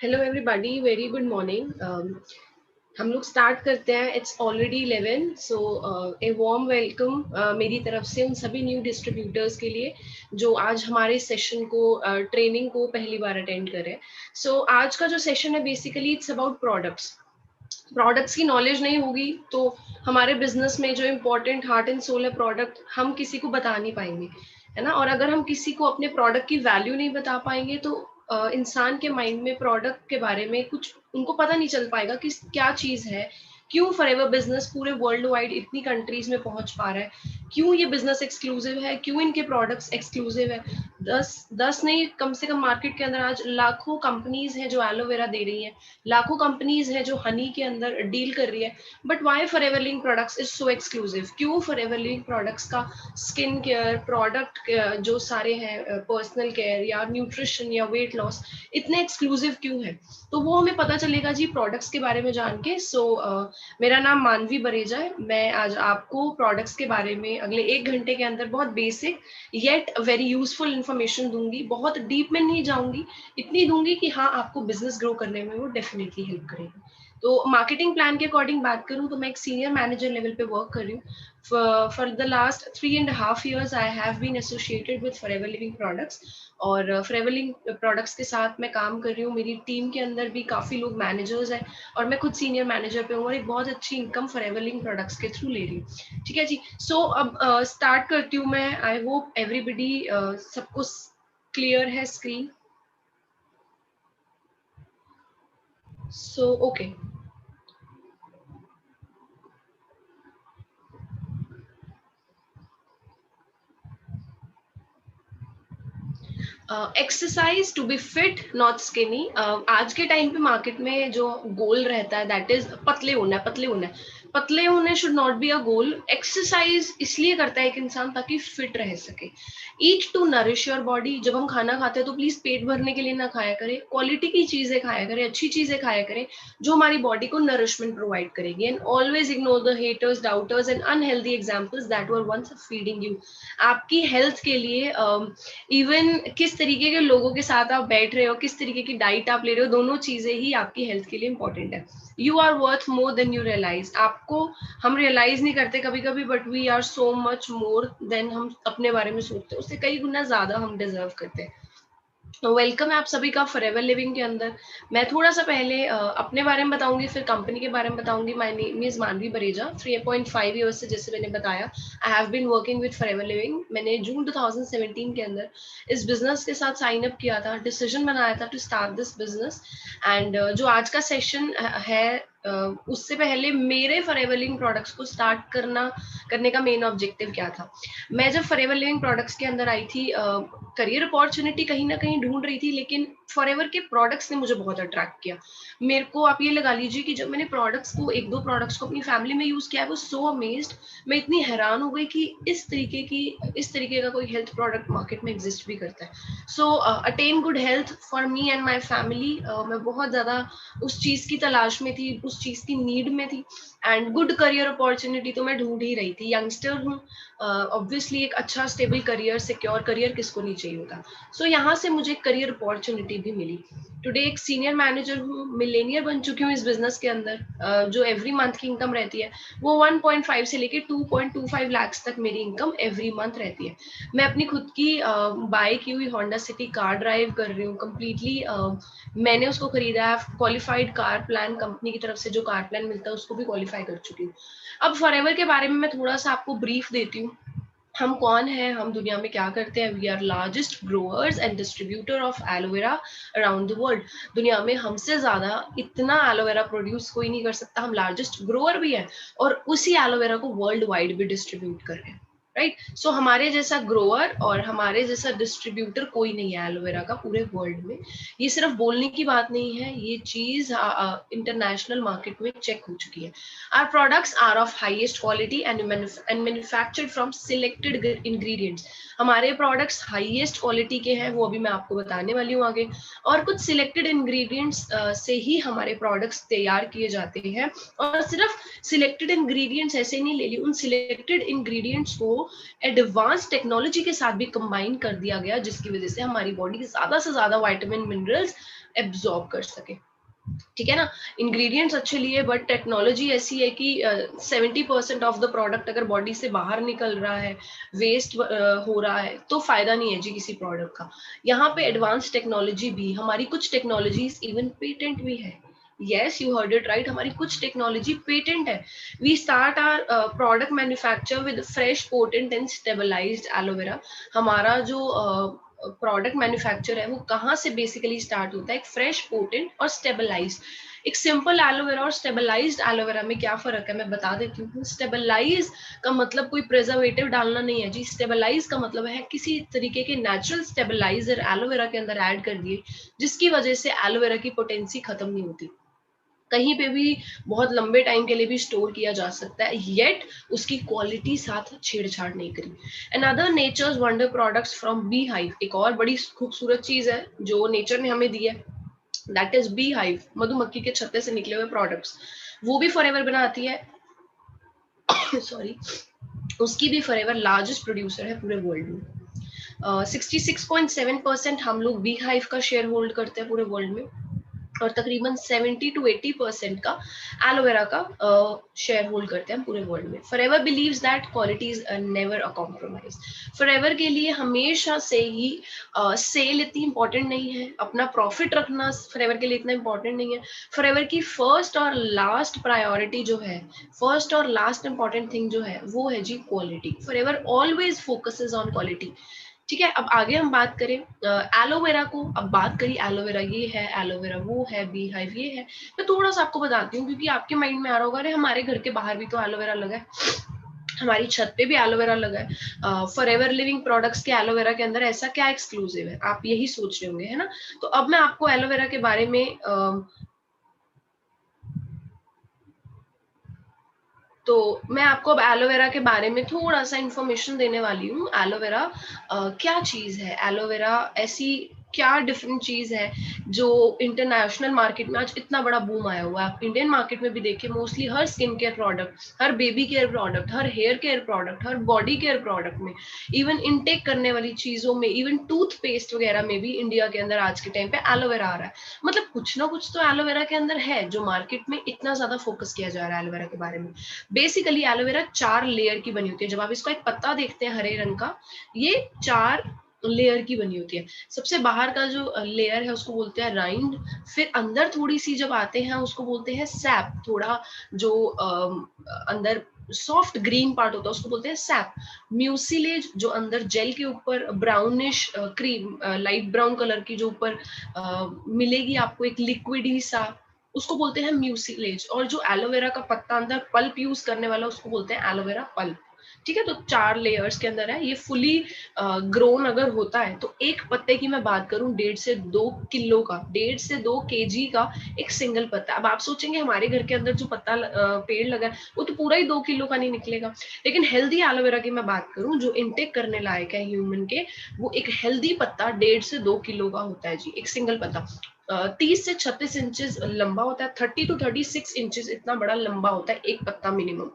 Hello everybody, very good morning. हम लोग start करते हैं। It's already 11, so a warm welcome मेरी तरफ से उन सभी न्यू डिस्ट्रीब्यूटर्स के लिए जो आज हमारे सेशन को ट्रेनिंग को पहली बार अटेंड करें। सो आज का जो सेशन है बेसिकली इट्स अबाउट प्रोडक्ट्स की नॉलेज नहीं होगी तो हमारे बिजनेस में जो इम्पोर्टेंट हार्ट एंड सोल है प्रोडक्ट, हम किसी को बता नहीं पाएंगे, है ना। और अगर हम किसी को अपने प्रोडक्ट की वैल्यू नहीं बता पाएंगे तो इंसान के माइंड में प्रोडक्ट के बारे में कुछ उनको पता नहीं चल पाएगा कि क्या चीज है, क्यों फॉरएवर बिजनेस पूरे वर्ल्ड वाइड इतनी कंट्रीज में पहुंच पा रहा है, क्यों ये बिजनेस एक्सक्लूसिव है, क्यों इनके प्रोडक्ट्स एक्सक्लूसिव है। दस नहीं, कम से कम मार्केट के अंदर आज लाखों कंपनीज हैं जो एलोवेरा दे रही हैं, लाखों कंपनीज हैं जो हनी के अंदर डील कर रही है। But why forever Living products is so exclusive? क्यों फॉरएवर लिविंग प्रोडक्ट्स का स्किन केयर प्रोडक्ट जो सारे हैं, पर्सनल केयर या न्यूट्रिशन या वेट लॉस, इतने एक्सक्लूसिव क्यों है? तो वो हमें पता चलेगा जी प्रोडक्ट्स के बारे में जान के। मेरा नाम मानवी बरेजा है। मैं आज आपको प्रोडक्ट्स के बारे में अगले 1 घंटे के अंदर बहुत basic yet very useful information दूंगी। बहुत डीप में नहीं जाऊंगी, इतनी दूंगी कि हाँ आपको बिजनेस ग्रो करने में वो डेफिनेटली हेल्प करेगी। तो मार्केटिंग प्लान के अकॉर्डिंग बात करूं तो मैं एक सीनियर मैनेजर लेवल पे वर्क कर रही हूँ। For the last 3.5 years I have been associated with Forever Living Products, और Forever Living Products के साथ मैं काम कर रही हूँ। मेरी टीम के अंदर भी काफी लोग मैनेजर्स हैं और मैं खुद सीनियर मैनेजर पे हूँ और एक बहुत अच्छी इनकम Forever Living Products के थ्रू ले रही हूँ। ठीक है जी। सो अब स्टार्ट करती हूँ मैं। आई होप एवरीबडी सबको क्लियर है screen. So okay. Exercise to be fit not skinny. आज के टाइम पे मार्केट में जो गोल रहता है दैट इज पतले होना है, पतले होना है। पतले होने should not be a goal. Exercise इसलिए करता है एक इंसान ताकि फिट रह सके। ईट टू नरिश योर बॉडी। जब हम खाना खाते हैं तो प्लीज पेट भरने के लिए ना खाया करें, क्वालिटी की चीजें खाया करें, अच्छी चीजें खाया करें जो हमारी बॉडी को नरिशमेंट प्रोवाइड करेगी। And always ignore the haters, doubters and unhealthy examples that were once feeding you. आपकी हेल्थ के लिए इवन किस तरीके के लोगों के साथ आप बैठ रहे हो, किस तरीके की डाइट आप ले रहे हो, दोनों चीजें ही आपकी हेल्थ के लिए इंपॉर्टेंट है। You are worth more than you realise. आपको हम रियलाइज नहीं करते कभी कभी, but we are so much more than हम अपने बारे में सोचते हैं, उससे कई गुना ज्यादा हम डिजर्व करते हैं। वेलकम है आप सभी का फॉरएवर लिविंग के अंदर। मैं थोड़ा सा पहले अपने बारे में बताऊंगी, फिर कंपनी के बारे में बताऊंगी। माय नेम इज मानवी बरेजा। 3.5 ईयर्स से, जैसे मैंने बताया, I have been working with Forever Living. मैंने जून 2017 के अंदर इस बिजनेस के साथ साइन अप किया था, डिसीजन बनाया था to start this business. And जो आज का सेशन है, उससे पहले मेरे फॉरएवर लिविंग प्रोडक्ट्स को स्टार्ट करने का मेन ऑब्जेक्टिव क्या था। मैं जब फॉरएवर लिविंग प्रोडक्ट्स के अंदर आई थी, करियर अपॉर्चुनिटी कहीं ना कहीं ढूंढ रही थी, लेकिन फॉरएवर के प्रोडक्ट्स ने मुझे बहुत अट्रैक्ट किया। मेरे को आप ये लगा लीजिए कि जब मैंने एक दो प्रोडक्ट्स को अपनी फैमिली में यूज किया, वो सो अमेज्ड। मैं इतनी हैरान हो गई कि इस तरीके का कोई हेल्थ प्रोडक्ट मार्केट में एग्जिस्ट भी करता है। So attain good health for me and my family. मैं बहुत ज्यादा उस चीज की तलाश में थी, उस चीज की नीड में थी। एंड गुड करियर अपॉर्चुनिटी तो मैं ढूंढ ही रही थी। यंगस्टर हूँ, ऑब्वियसली एक अच्छा स्टेबल करियर, सिक्योर करियर किसको नहीं चाहिए होता। सो यहाँ से मुझे करियर अपॉर्चुनिटी भी मिली। टुडे एक सीनियर मैनेजर हूँ, मिलेनियर बन चुकी हूँ इस बिजनेस के अंदर। जो एवरी मंथ की इनकम रहती है वो 1.5 से लेके 2.25 लाख तक मेरी इनकम एवरी मंथ रहती है। मैं अपनी खुद की बाय की हुई होंडा सिटी कार ड्राइव कर रही हूँ कम्प्लीटली। मैंने उसको खरीदा है, क्वालिफाइड कार प्लान कंपनी की तरफ से जो कार प्लान मिलता है उसको भी क्वालिफाई कर चुकी हूँ। अब फॉरएवर के बारे में मैं थोड़ा सा आपको ब्रीफ देती हूँ। हम कौन है, हम दुनिया में क्या करते हैं। We are largest growers and distributor of aloe vera around the world. दुनिया में हमसे ज्यादा इतना एलोवेरा प्रोड्यूस कोई नहीं कर सकता। हम लार्जेस्ट ग्रोअर भी है और उसी एलोवेरा को वर्ल्ड वाइड भी डिस्ट्रीब्यूट कर रहे हैं। राइट। सो हमारे जैसा ग्रोअर और हमारे जैसा डिस्ट्रीब्यूटर कोई नहीं है एलोवेरा का पूरे वर्ल्ड में। ये सिर्फ बोलने की बात नहीं है, ये चीज इंटरनेशनल मार्केट में चेक हो चुकी है। Our products are of highest quality and manufactured from selected ingredients. हमारे प्रोडक्ट्स हाईएस्ट क्वालिटी के हैं, वो अभी मैं आपको बताने वाली हूँ आगे। और कुछ सिलेक्टेड इंग्रेडिएंट्स से ही हमारे प्रोडक्ट्स तैयार किए जाते हैं। और सिर्फ सिलेक्टेड इंग्रेडिएंट्स ऐसे नहीं ले ली, उन सिलेक्टेड इंग्रेडिएंट्स को को एडवांस टेक्नोलॉजी के साथ भी कंबाइन कर दिया गया, जिसकी वजह से हमारी बॉडी ज्यादा से ज्यादा विटामिन मिनरल्स एब्जॉर्ब कर सके। ठीक है ना, इंग्रेडिएंट्स अच्छे लिए, बट टेक्नोलॉजी ऐसी है कि 70% ऑफ द प्रोडक्ट अगर बॉडी से बाहर निकल रहा है, वेस्ट हो रहा है, तो फायदा नहीं है जी किसी प्रोडक्ट का। यहाँ पे एडवांस टेक्नोलॉजी भी, हमारी कुछ टेक्नोलॉजीज इवन पेटेंट भी है। Yes, you heard it right, हमारी कुछ टेक्नोलॉजी पेटेंट है। We start our product manufacture with fresh, potent and stabilized aloe vera। हमारा जो प्रोडक्ट मैन्युफैक्चर है वो कहाँ से बेसिकली स्टार्ट होता है, एक फ्रेश, पोटेंट और स्टेबलाइज्ड। एक सिंपल एलोवेरा और स्टेबलाइज्ड एलोवेरा में क्या फर्क है मैं बता देती हूँ। स्टेबलाइज का मतलब कोई प्रिजर्वेटिव डालना नहीं है जी। स्टेबलाइज का मतलब है किसी तरीके के नेचुरल स्टेबलाइजर एलोवेरा के अंदर ऐड कर दिए, जिसकी वजह से एलोवेरा की पोटेंसी खत्म नहीं होती, कहीं पे भी बहुत लंबे टाइम के लिए भी स्टोर किया जा सकता है, येट उसकी क्वालिटी साथ छेड़छाड़ नहीं करी। Another nature's wonder products from bee hive, एक और बड़ी खूबसूरत चीज है जो नेचर ने हमें दी है, दैट इज बी हाइव, मधुमक्खी के छत्ते से निकले हुए प्रोडक्ट्स। वो भी फॉरएवर बनाती है सॉरी, उसकी भी फॉरएवर लार्जेस्ट प्रोड्यूसर है पूरे वर्ल्ड में। 66.7% हम लोग बी हाइव का शेयर होल्ड करते हैं पूरे वर्ल्ड में, और तकरीबन 70 to 80% का एलोवेरा का शेयर होल्ड करते हैं पूरे वर्ल्ड में। Forever believes that quality is never a compromise. Forever के लिए हमेशा से ही सेल इतनी इंपॉर्टेंट नहीं है, अपना प्रॉफिट रखना फॉरएवर के लिए इतना इंपॉर्टेंट नहीं है। फॉरएवर की फर्स्ट और लास्ट प्रायोरिटी जो है, फर्स्ट और लास्ट इंपॉर्टेंट थिंग जो है वो है जी quality. Forever always focuses on quality. ठीक है, अब आगे हम बात करें एलोवेरा को। अब बात करी एलोवेरा ये है, एलोवेरा वो है, बी हाइव ये है। मैं थोड़ा सा आपको बताती हूँ क्योंकि आपके माइंड में आ रहा होगा अरे हमारे घर के बाहर भी तो एलोवेरा लगा है, हमारी छत पे भी एलोवेरा लगा है, फॉरएवर लिविंग प्रोडक्ट्स के एलोवेरा के अंदर ऐसा क्या एक्सक्लूसिव है, आप यही सोच रहे होंगे, है ना। तो अब मैं आपको एलोवेरा के बारे में तो मैं आपको अब एलोवेरा के बारे में थोड़ा सा इंफॉर्मेशन देने वाली हूँ। एलोवेरा क्या चीज है, एलोवेरा ऐसी क्या डिफरेंट चीज है जो इंटरनेशनल मार्केट में आज इतना बड़ा बूम आया हुआ है। आप इंडियन मार्केट में भी देखिए, मोस्टली हर स्किन केयर प्रोडक्ट, हर बेबी केयर प्रोडक्ट, हर हेयर केयर प्रोडक्ट, हर बॉडी केयर प्रोडक्ट में, इवन इनटेक करने वाली चीजों में, इवन टूथपेस्ट वगैरह में भी इंडिया के अंदर आज के टाइम पे एलोवेरा आ रहा है। मतलब कुछ ना कुछ तो एलोवेरा के अंदर है जो मार्केट में इतना ज्यादा फोकस किया जा रहा है एलोवेरा के बारे में। बेसिकली एलोवेरा 4 लेयर की बनी होती है। जब आप इसको एक पत्ता देखते हैं हरे रंग का, ये 4 लेयर की बनी होती है। सबसे बाहर का जो लेयर है उसको बोलते हैं राइंड, फिर अंदर थोड़ी सी जब आते हैं उसको बोलते हैं सैप, थोड़ा जो अंदर सॉफ्ट ग्रीन पार्ट होता है उसको बोलते हैं सैप। म्यूसिलेज जो अंदर जेल के ऊपर brownish cream light brown colour की जो ऊपर मिलेगी आपको एक लिक्विड ही सा, उसको बोलते हैं म्यूसिलेज। और जो एलोवेरा का पत्ता अंदर पल्प यूज करने वाला उसको बोलते हैं एलोवेरा पल्प। ठीक है, तो 4 लेयर्स के अंदर है ये। फुली ग्रोन अगर होता है तो एक पत्ते की मैं बात करूं 1.5 से 2 किलो का, 1.5 से 2 केजी का एक सिंगल पत्ता। अब आप सोचेंगे हमारे घर के अंदर जो पत्ता पेड़ लगा है वो तो पूरा ही 2 किलो का नहीं निकलेगा, लेकिन हेल्दी एलोवेरा की मैं बात करूं जो इंटेक करने लायक है ह्यूमन के, वो एक हेल्दी पत्ता 1.5 से 2 किलो का होता है जी, एक सिंगल पत्ता। 30 से 36 इंचेस लंबा होता है, 30 to 36 इंचेस इतना बड़ा लंबा होता है एक पत्ता मिनिमम।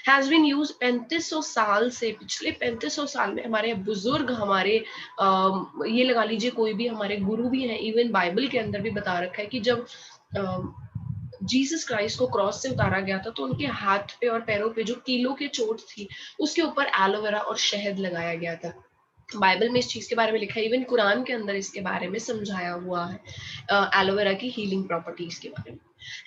हैज बीन यूज 3500 साल से, पिछले 3500 साल में हमारे बुजुर्ग, हमारे ये लगा लीजिए कोई भी हमारे गुरु भी हैं, इवन बाइबल के अंदर भी बता रखा है कि जब जीसस क्राइस्ट को क्रॉस से उतारा गया था तो उनके हाथ पे और पैरों पे जो कीलों की चोट थी उसके ऊपर एलोवेरा और शहद लगाया गया था। बाइबल में इस चीज के बारे में लिखा है, इवन कुरान के अंदर इसके बारे में समझाया हुआ है एलोवेरा की हीलिंग प्रॉपर्टीज के बारे में।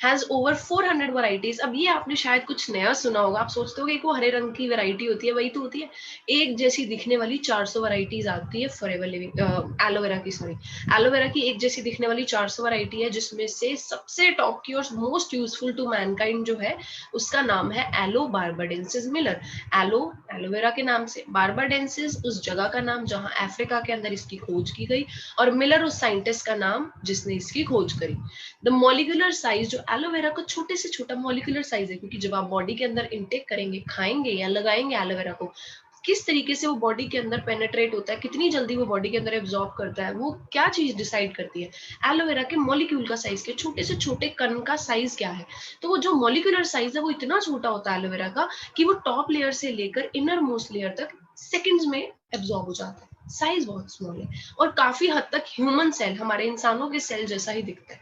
Has over 400 varieties. अब ये आपने शायद कुछ नया सुना होगा, आप सोचते होगे वो हरे रंग की वैरायटी होती है, वही तो होती है। एक जैसी दिखने वाली 400 वैरायटीज आती है फॉरएवर लिविंग एलोवेरा की, सॉरी एलोवेरा की एक जैसी दिखने वाली 400 वैरायटी है, जिसमें से सबसे टॉप की और मोस्ट यूजफुल टू मैनकाइंड जो है उसका नाम है aloe barbadensis Miller. Aloe aloe vera के नाम से, बार्बाडेंसिस उस जगह का नाम जहां अफ्रीका के अंदर इसकी खोज की गई, और मिलर उस साइंटिस्ट का नाम जिसने इसकी खोज करी। द मॉलिक्यूलर साइज, जो एलोवेरा का छोटे से छोटा मॉलिक्यूलर साइज है, क्योंकि जब आप बॉडी के अंदर इनटेक करेंगे, खाएंगे या लगाएंगे एलोवेरा को, किस तरीके से वो बॉडी के अंदर पेनेट्रेट होता है, कितनी जल्दी वो बॉडी के अंदर एब्जॉर्ब करता है, वो क्या चीज डिसाइड करती है? एलोवेरा के मॉलिक्यूल का साइज, के छोटे से छोटे कण का साइज क्या है। तो वो जो मॉलिक्यूलर साइज है वो इतना छोटा होता है एलोवेरा का कि वो टॉप लेयर से लेकर इनर मोस्ट लेयर तक सेकंड्स में एब्जॉर्ब हो जाता है। साइज बहुत स्मॉल है और काफी हद तक ह्यूमन सेल, हमारे इंसानों के सेल जैसा ही दिखता है।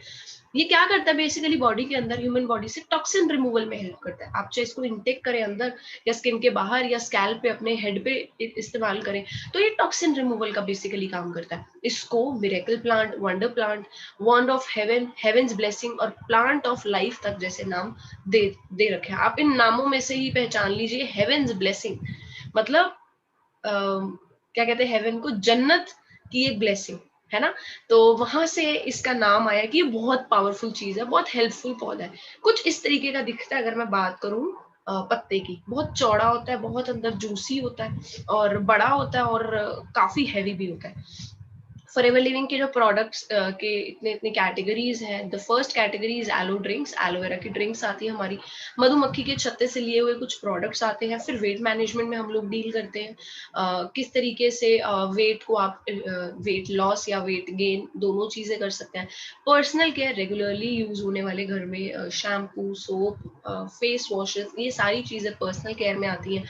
ये क्या करता है बेसिकली, बॉडी के अंदर, ह्यूमन बॉडी से टॉक्सिन रिमूवल में हेल्प करता है। आप चाहे इसको इनटेक करें अंदर या स्किन के बाहर या स्कैल्प पे, अपने हेड पे इस्तेमाल करें, तो ये टॉक्सिन रिमूवल का बेसिकली काम करता है। इसको miracle plant, wonder plant, wand of heaven, heaven's blessing और प्लांट ऑफ लाइफ तक जैसे नाम दे रखे हैं। आप इन नामों में से ही पहचान लीजिए। हेवंस ब्लेसिंग मतलब क्या कहते हैं, हेवन को जन्नत की एक ब्लेसिंग है ना। तो वहां से इसका नाम आया कि ये बहुत पावरफुल चीज है, बहुत हेल्पफुल पौधा है। कुछ इस तरीके का दिखता है। अगर मैं बात करूं पत्ते की, बहुत चौड़ा होता है, बहुत अंदर जूसी होता है और बड़ा होता है और काफी हैवी भी होता है। फॉरएवर लिविंग के जो प्रोडक्ट्स के इतने इतने कैटेगरीज हैं। The first category is aloe drinks. Aloe vera की ड्रिंक्स आती है हमारी। मधुमक्खी के छत्ते से लिए हुए कुछ प्रोडक्ट्स आते हैं। फिर वेट मैनेजमेंट में हम लोग डील करते हैं, किस तरीके से वेट को आप वेट लॉस या वेट गेन दोनों चीजें कर सकते हैं। पर्सनल केयर, रेगुलरली यूज होने वाले घर में शैम्पू, सोप, फेस वॉशेस, ये सारी चीजें पर्सनल केयर में आती हैं।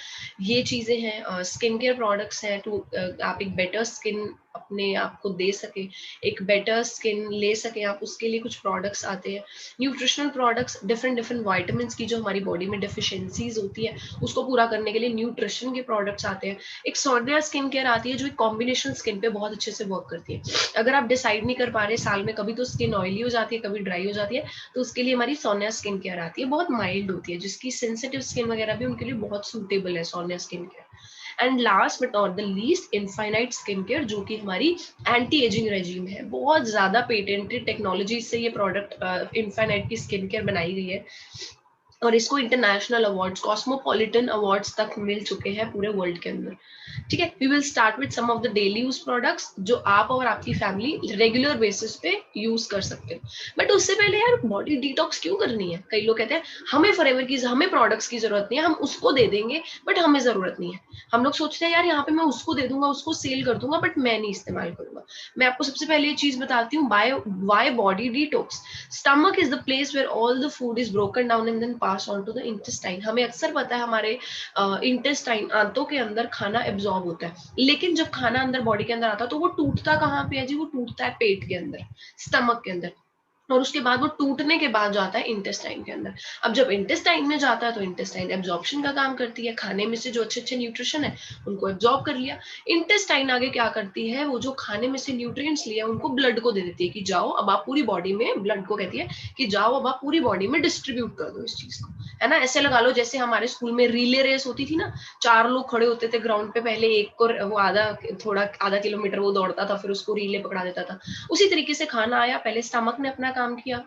ये चीजें हैं। स्किन केयर प्रोडक्ट्स हैं टू आप एक बेटर स्किन अपने आप को दे सके, एक बेटर स्किन ले सके आप, उसके लिए कुछ प्रोडक्ट्स आते हैं। Nutritional products, different different vitamin की जो हमारी बॉडी में डिफिशियंसीज होती है उसको पूरा करने के लिए न्यूट्रिशन के प्रोडक्ट्स आते हैं। एक सोनिया स्किन केयर आती है जो एक कॉम्बिनेशन स्किन पे बहुत अच्छे से वर्क करती है। अगर आप डिसाइड नहीं कर पा रहे, साल में कभी तो स्किन ऑयली हो जाती है, कभी ड्राई हो जाती है, तो उसके लिए हमारी सोनिया स्किन केयर आती है। बहुत माइल्ड होती है, जिसकी सेंसिटिव स्किन वगैरह भी उनके लिए बहुत सूटेबल है Sonia skin care. And last but not the least, infinite skin care, जो कि हमारी एंटी एजिंग रेजिम है। बहुत ज्यादा पेटेंटेड टेक्नोलॉजी से ये प्रोडक्ट इनफाइनाइट की स्किन केयर बनाई गई है और इसको इंटरनेशनल अवार्ड्स, कॉस्मोपॉलिटन अवार्ड्स तक मिल चुके हैं पूरे वर्ल्ड के अंदर। ठीक है, we will start with some of the daily use products जो आप और आपकी फैमिली रेगुलर बेसिस पे यूज कर सकते हो। बट उससे पहले यार, बॉडी डिटॉक्स क्यों करनी है? कई लोग कहते हैं हमें फॉरएवर की, हमें प्रोडक्ट्स की जरूरत नहीं है, हम उसको दे देंगे बट हमें जरूरत नहीं है। हम लोग सोचते हैं यार यहाँ पे मैं उसको दे दूंगा, उसको सेल कर दूंगा, बट मैं नहीं इस्तेमाल करूंगा। मैं आपको सबसे पहले ये चीज बताती हूँ, why body detox. Stomach is the place where all the food is broken down and then pass on to the intestine. हमें अक्सर पता है हमारे इंटेस्टाइन, आंतों के अंदर खाना एब्जॉर्ब होता है, लेकिन जब खाना अंदर बॉडी के अंदर आता है तो वो टूटता कहाँ पे है जी? वो टूटता है पेट के अंदर, स्टमक के अंदर, और उसके बाद वो टूटने के बाद जाता है इंटेस्टाइन के अंदर। अब जब इंटेस्टाइन में जाता है तो इंटेस्टाइन एब्जॉर्प्शन का काम करती है, खाने में से जो अच्छे अच्छे न्यूट्रिशन है उनको एब्जॉर्ब कर लिया। इंटेस्टाइन आगे क्या करती है, वो जो खाने में से न्यूट्रिएंट्स लिया उनको ब्लड को दे देती है कि जाओ अब आप पूरी बॉडी में, ब्लड को कहती है कि जाओ अब आप पूरी बॉडी में डिस्ट्रीब्यूट कर दो इस चीज को, है ना। ऐसे लगा लो जैसे हमारे स्कूल में रिले रेस होती थी ना, 4 लोग खड़े होते थे ग्राउंड पे, पहले एक को वो आधा किलोमीटर वो दौड़ता था, फिर उसको रिले पकड़ा देता था। उसी तरीके से खाना आया, पहले स्टमक ने अपना काम किया,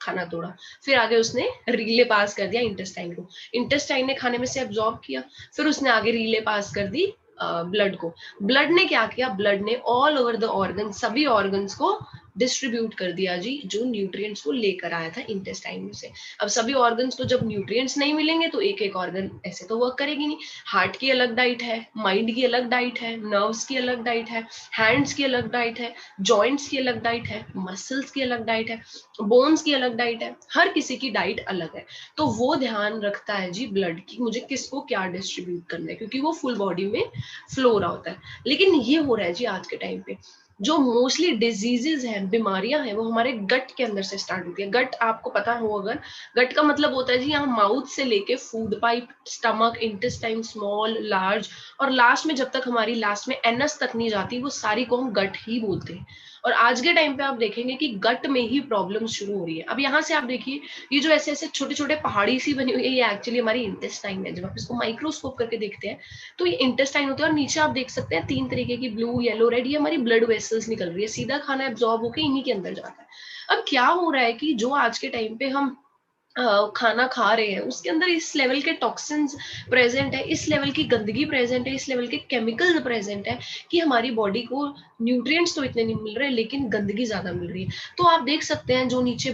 खाना तोड़ा, फिर आगे उसने रीले पास कर दिया इंटेस्टाइन को, इंटेस्टाइन ने खाने में से एब्जॉर्ब किया, फिर उसने आगे रीले पास कर दी ब्लड को। ब्लड ने क्या किया, ब्लड ने ऑल ओवर द ऑर्गन, सभी ऑर्गन्स को डिस्ट्रीब्यूट कर दिया जी, जो न्यूट्रिएंट्स को लेकर आया था इंटेस्टाइन में से। अब सभी ऑर्गन्स को जब न्यूट्रिएंट्स नहीं मिलेंगे तो एक एक ऑर्गन ऐसे तो वर्क करेगी नहीं। हार्ट की अलग डाइट है, माइंड की अलग डाइट है, नर्व्स की अलग डाइट है, हैंड्स की अलग डाइट है, जॉइंट्स की अलग डाइट है, मसल्स की अलग डाइट है, बोन्स की अलग डाइट है, हर किसी की डाइट अलग है। तो वो ध्यान रखता है जी ब्लड की, मुझे किसको क्या डिस्ट्रीब्यूट करना है, क्योंकि वो फुल बॉडी में फ्लो हो रहा होता है। लेकिन ये हो रहा है जी आज के टाइम पे, जो मोस्टली डिजीजेज हैं, बीमारियां हैं, वो हमारे गट के अंदर से स्टार्ट होती है। गट आपको पता हो अगर, गट का मतलब होता है जी यहाँ माउथ से लेके food pipe, stomach, intestine, small, large, और लास्ट में जब तक हमारी लास्ट में एनस तक नहीं जाती, वो सारी को हम गट ही बोलते हैं। और आज के टाइम पे आप देखेंगे कि गट में ही प्रॉब्लम शुरू हो रही है। अब यहाँ से आप देखिए, ये जो ऐसे ऐसे छोटे छोटे पहाड़ी सी बनी हुई है, ये एक्चुअली हमारी इंटेस्टाइन है। जब आप इसको माइक्रोस्कोप करके देखते हैं तो ये इंटेस्टाइन होते हैं, और नीचे आप देख सकते हैं 3 तरीके की, ब्लू, येलो, रेड, ये हमारी ब्लड वेसल्स निकल रही है, सीधा खाना एब्जॉर्ब होकर इन्हीं के अंदर जाता है। अब क्या हो रहा है कि जो आज के टाइम पे हम खाना खा रहे हैं उसके अंदर इस लेवल के टॉक्सिन्स प्रेजेंट है, इस लेवल की गंदगी प्रेजेंट है, इस लेवल के केमिकल्स प्रेजेंट है कि हमारी बॉडी को न्यूट्रिएंट्स तो इतने नहीं मिल रहे लेकिन गंदगी ज्यादा मिल रही है। तो आप देख सकते हैं जो नीचे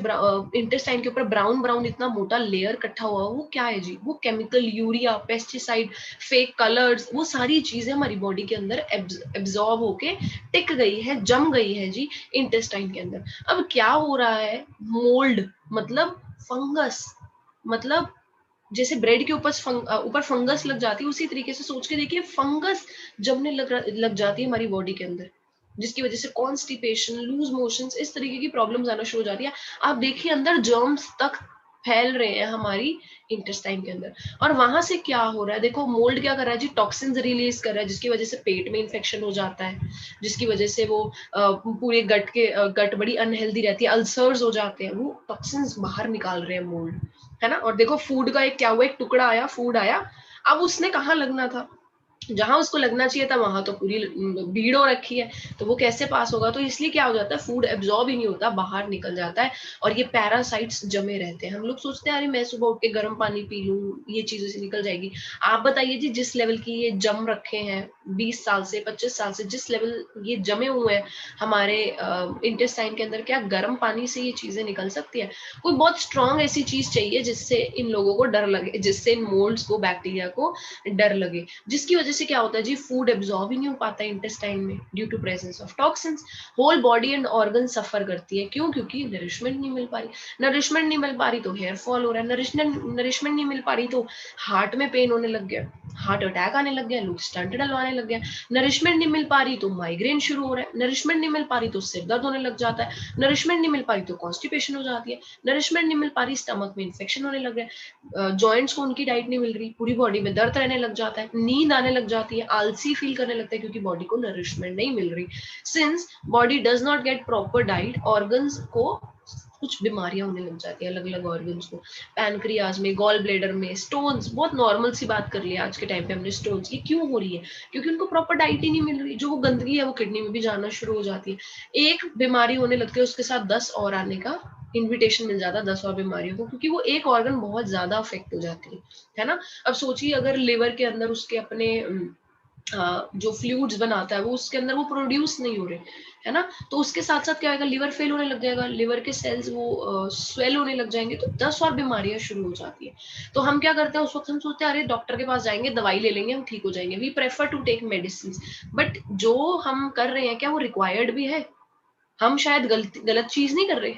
इंटेस्टाइन के ऊपर ब्राउन ब्राउन इतना मोटा लेयर इकट्ठा हुआ वो क्या है जी, वो chemical, urea, pesticide, fake colours, वो सारी चीजें हमारी बॉडी के अंदर एब्जॉर्ब होके टिक गई है, जम गई है जी इंटेस्टाइन के अंदर। अब क्या हो रहा है, मोल्ड मतलब फंगस, मतलब जैसे ब्रेड के ऊपर फंगस लग जाती है उसी तरीके से सोच के देखिए फंगस जमने लग जाती है हमारी बॉडी के अंदर, जिसकी वजह से कॉन्स्टिपेशन, लूज मोशंस, इस तरीके की प्रॉब्लम्स आना शुरू हो जाती है। आप देखिए अंदर जर्म्स तक फैल रहे हैं हमारी इंटेस्टाइन के अंदर। और वहां से क्या हो रहा है, देखो मोल्ड क्या कर रहा है जी, टॉक्सिन्स रिलीज कर रहा है जिसकी वजह से पेट में इन्फेक्शन हो जाता है, जिसकी वजह से वो पूरे गट बड़ी अनहेल्दी रहती है, अल्सर्स हो जाते हैं, वो टॉक्सिन्स बाहर निकाल रहे हैं मोल्ड, है ना। और देखो फूड का एक क्या हुआ, एक टुकड़ा आया, फूड आया, अब उसने कहाँ लगना था, जहां उसको लगना चाहिए था वहां तो पूरी भीड़ हो रखी है, तो वो कैसे पास होगा। तो इसलिए क्या हो जाता है, फूड एब्जॉर्ब ही नहीं होता, बाहर निकल जाता है और ये पैरासाइट्स जमे रहते हैं। हम लोग सोचते हैं अरे मैं सुबह उठ के गर्म पानी पी लूं ये चीजों से निकल जाएगी। आप बताइए जी, जिस लेवल की ये जम रखे हैं 20 साल से 25 साल से, जिस लेवल ये जमे हुए हैं हमारे इंटेस्टाइन के अंदर, क्या गर्म पानी से ये चीजें निकल सकती है? कोई बहुत स्ट्रांग ऐसी चीज चाहिए जिससे इन लोगों को डर लगे, जिससे इन मोल्ड्स को, बैक्टीरिया को डर लगे, जिसकी वजह से क्या होता है जी, फूड एब्जॉर्ब ही नहीं हो पाता है इंटेस्टाइन में due to presence of toxins. Whole body and organ suffer करती है, क्यों? क्योंकि नरिशमेंट नहीं मिल पा रही, नरिशमेंट नहीं मिल पा रही तो हेयर फॉल हो रहा है, नरिशमेंट नहीं मिल पा रही तो हार्ट में पेन होने लग गया, हार्ट अटैक आने लग गया, लोग स्टंट डलवाने लग गया, नरिशमेंट नहीं मिल पा रही तो माइग्रेन शुरू हो रहा है, नरिशमेंट नहीं मिल पा रही तो सिर दर्द होने लग जाता है, नरिशमेंट नहीं मिल पा रही तो कॉन्स्टिपेशन हो जाती है, नरिशमेंट नहीं मिल पा रही स्टमक में इन्फेक्शन होने लग गया, जॉइंट्स को उनकी डाइट नहीं मिल रही, पूरी बॉडी में दर्द रहने लग जाता है, नींद आने लग जाती है, आलसी फील करने लगता है क्योंकि बॉडी को नरिशमेंट नहीं मिल रही। Since body does not get proper diet, organs को कुछ बीमारियां होने लग जाती है, अलग अलग ऑर्गन्स को, पैनक्रियाज में, गॉल ब्लेडर में, स्टोन्स, बहुत नॉर्मल सी बात कर लिया आज के टाइम पे हमने स्टोन्स की, क्यों हो रही है? क्योंकि उनको प्रॉपर डाइट ही नहीं मिल रही, जो वो गंदगी है वो किडनी में भी जाना शुरू हो जाती है, एक बीमारी होने लगती है उसके साथ 10 और आने का इनविटेशन मिल जाता है, 10 और बीमारियों को, क्योंकि वो एक ऑर्गन बहुत ज्यादा अफेक्ट हो जाती है ना। अब सोचिए अगर लिवर के अंदर उसके अपने जो फ्लूइड्स बनाता है वो उसके अंदर वो प्रोड्यूस नहीं हो रहे, है ना, तो उसके साथ साथ क्या होगा, लिवर फेल होने लग जाएगा, लिवर के सेल्स वो स्वेल होने लग जाएंगे, तो 10 और बीमारियां शुरू हो जाती है। तो हम क्या करते हैं उस वक्त, हम सोचते हैं अरे डॉक्टर के पास जाएंगे, दवाई ले लेंगे, हम ठीक हो जाएंगे, we prefer to take medicine. But जो हम कर रहे हैं क्या वो रिक्वायर्ड भी है? हम शायद गलत चीज नहीं कर रहे,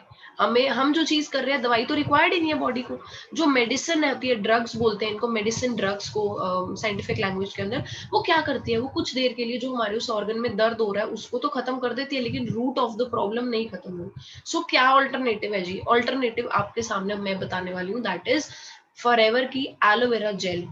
हम जो चीज कर रहे हैं, दवाई तो रिक्वायर्ड ही नहीं है बॉडी को। जो मेडिसिन होती है, ड्रग्स बोलते हैं इनको, मेडिसिन ड्रग्स को साइंटिफिक लैंग्वेज के अंदर, वो क्या करती है, वो कुछ देर के लिए जो हमारे उस ऑर्गन में दर्द हो रहा है उसको तो खत्म कर देती है, लेकिन रूट ऑफ द प्रॉब्लम नहीं खत्म हो। सो क्या ऑल्टरनेटिव है जी? ऑल्टरनेटिव आपके सामने मैं बताने वाली हूँ, दैट इज फॉरएवर की एलोवेरा जेल।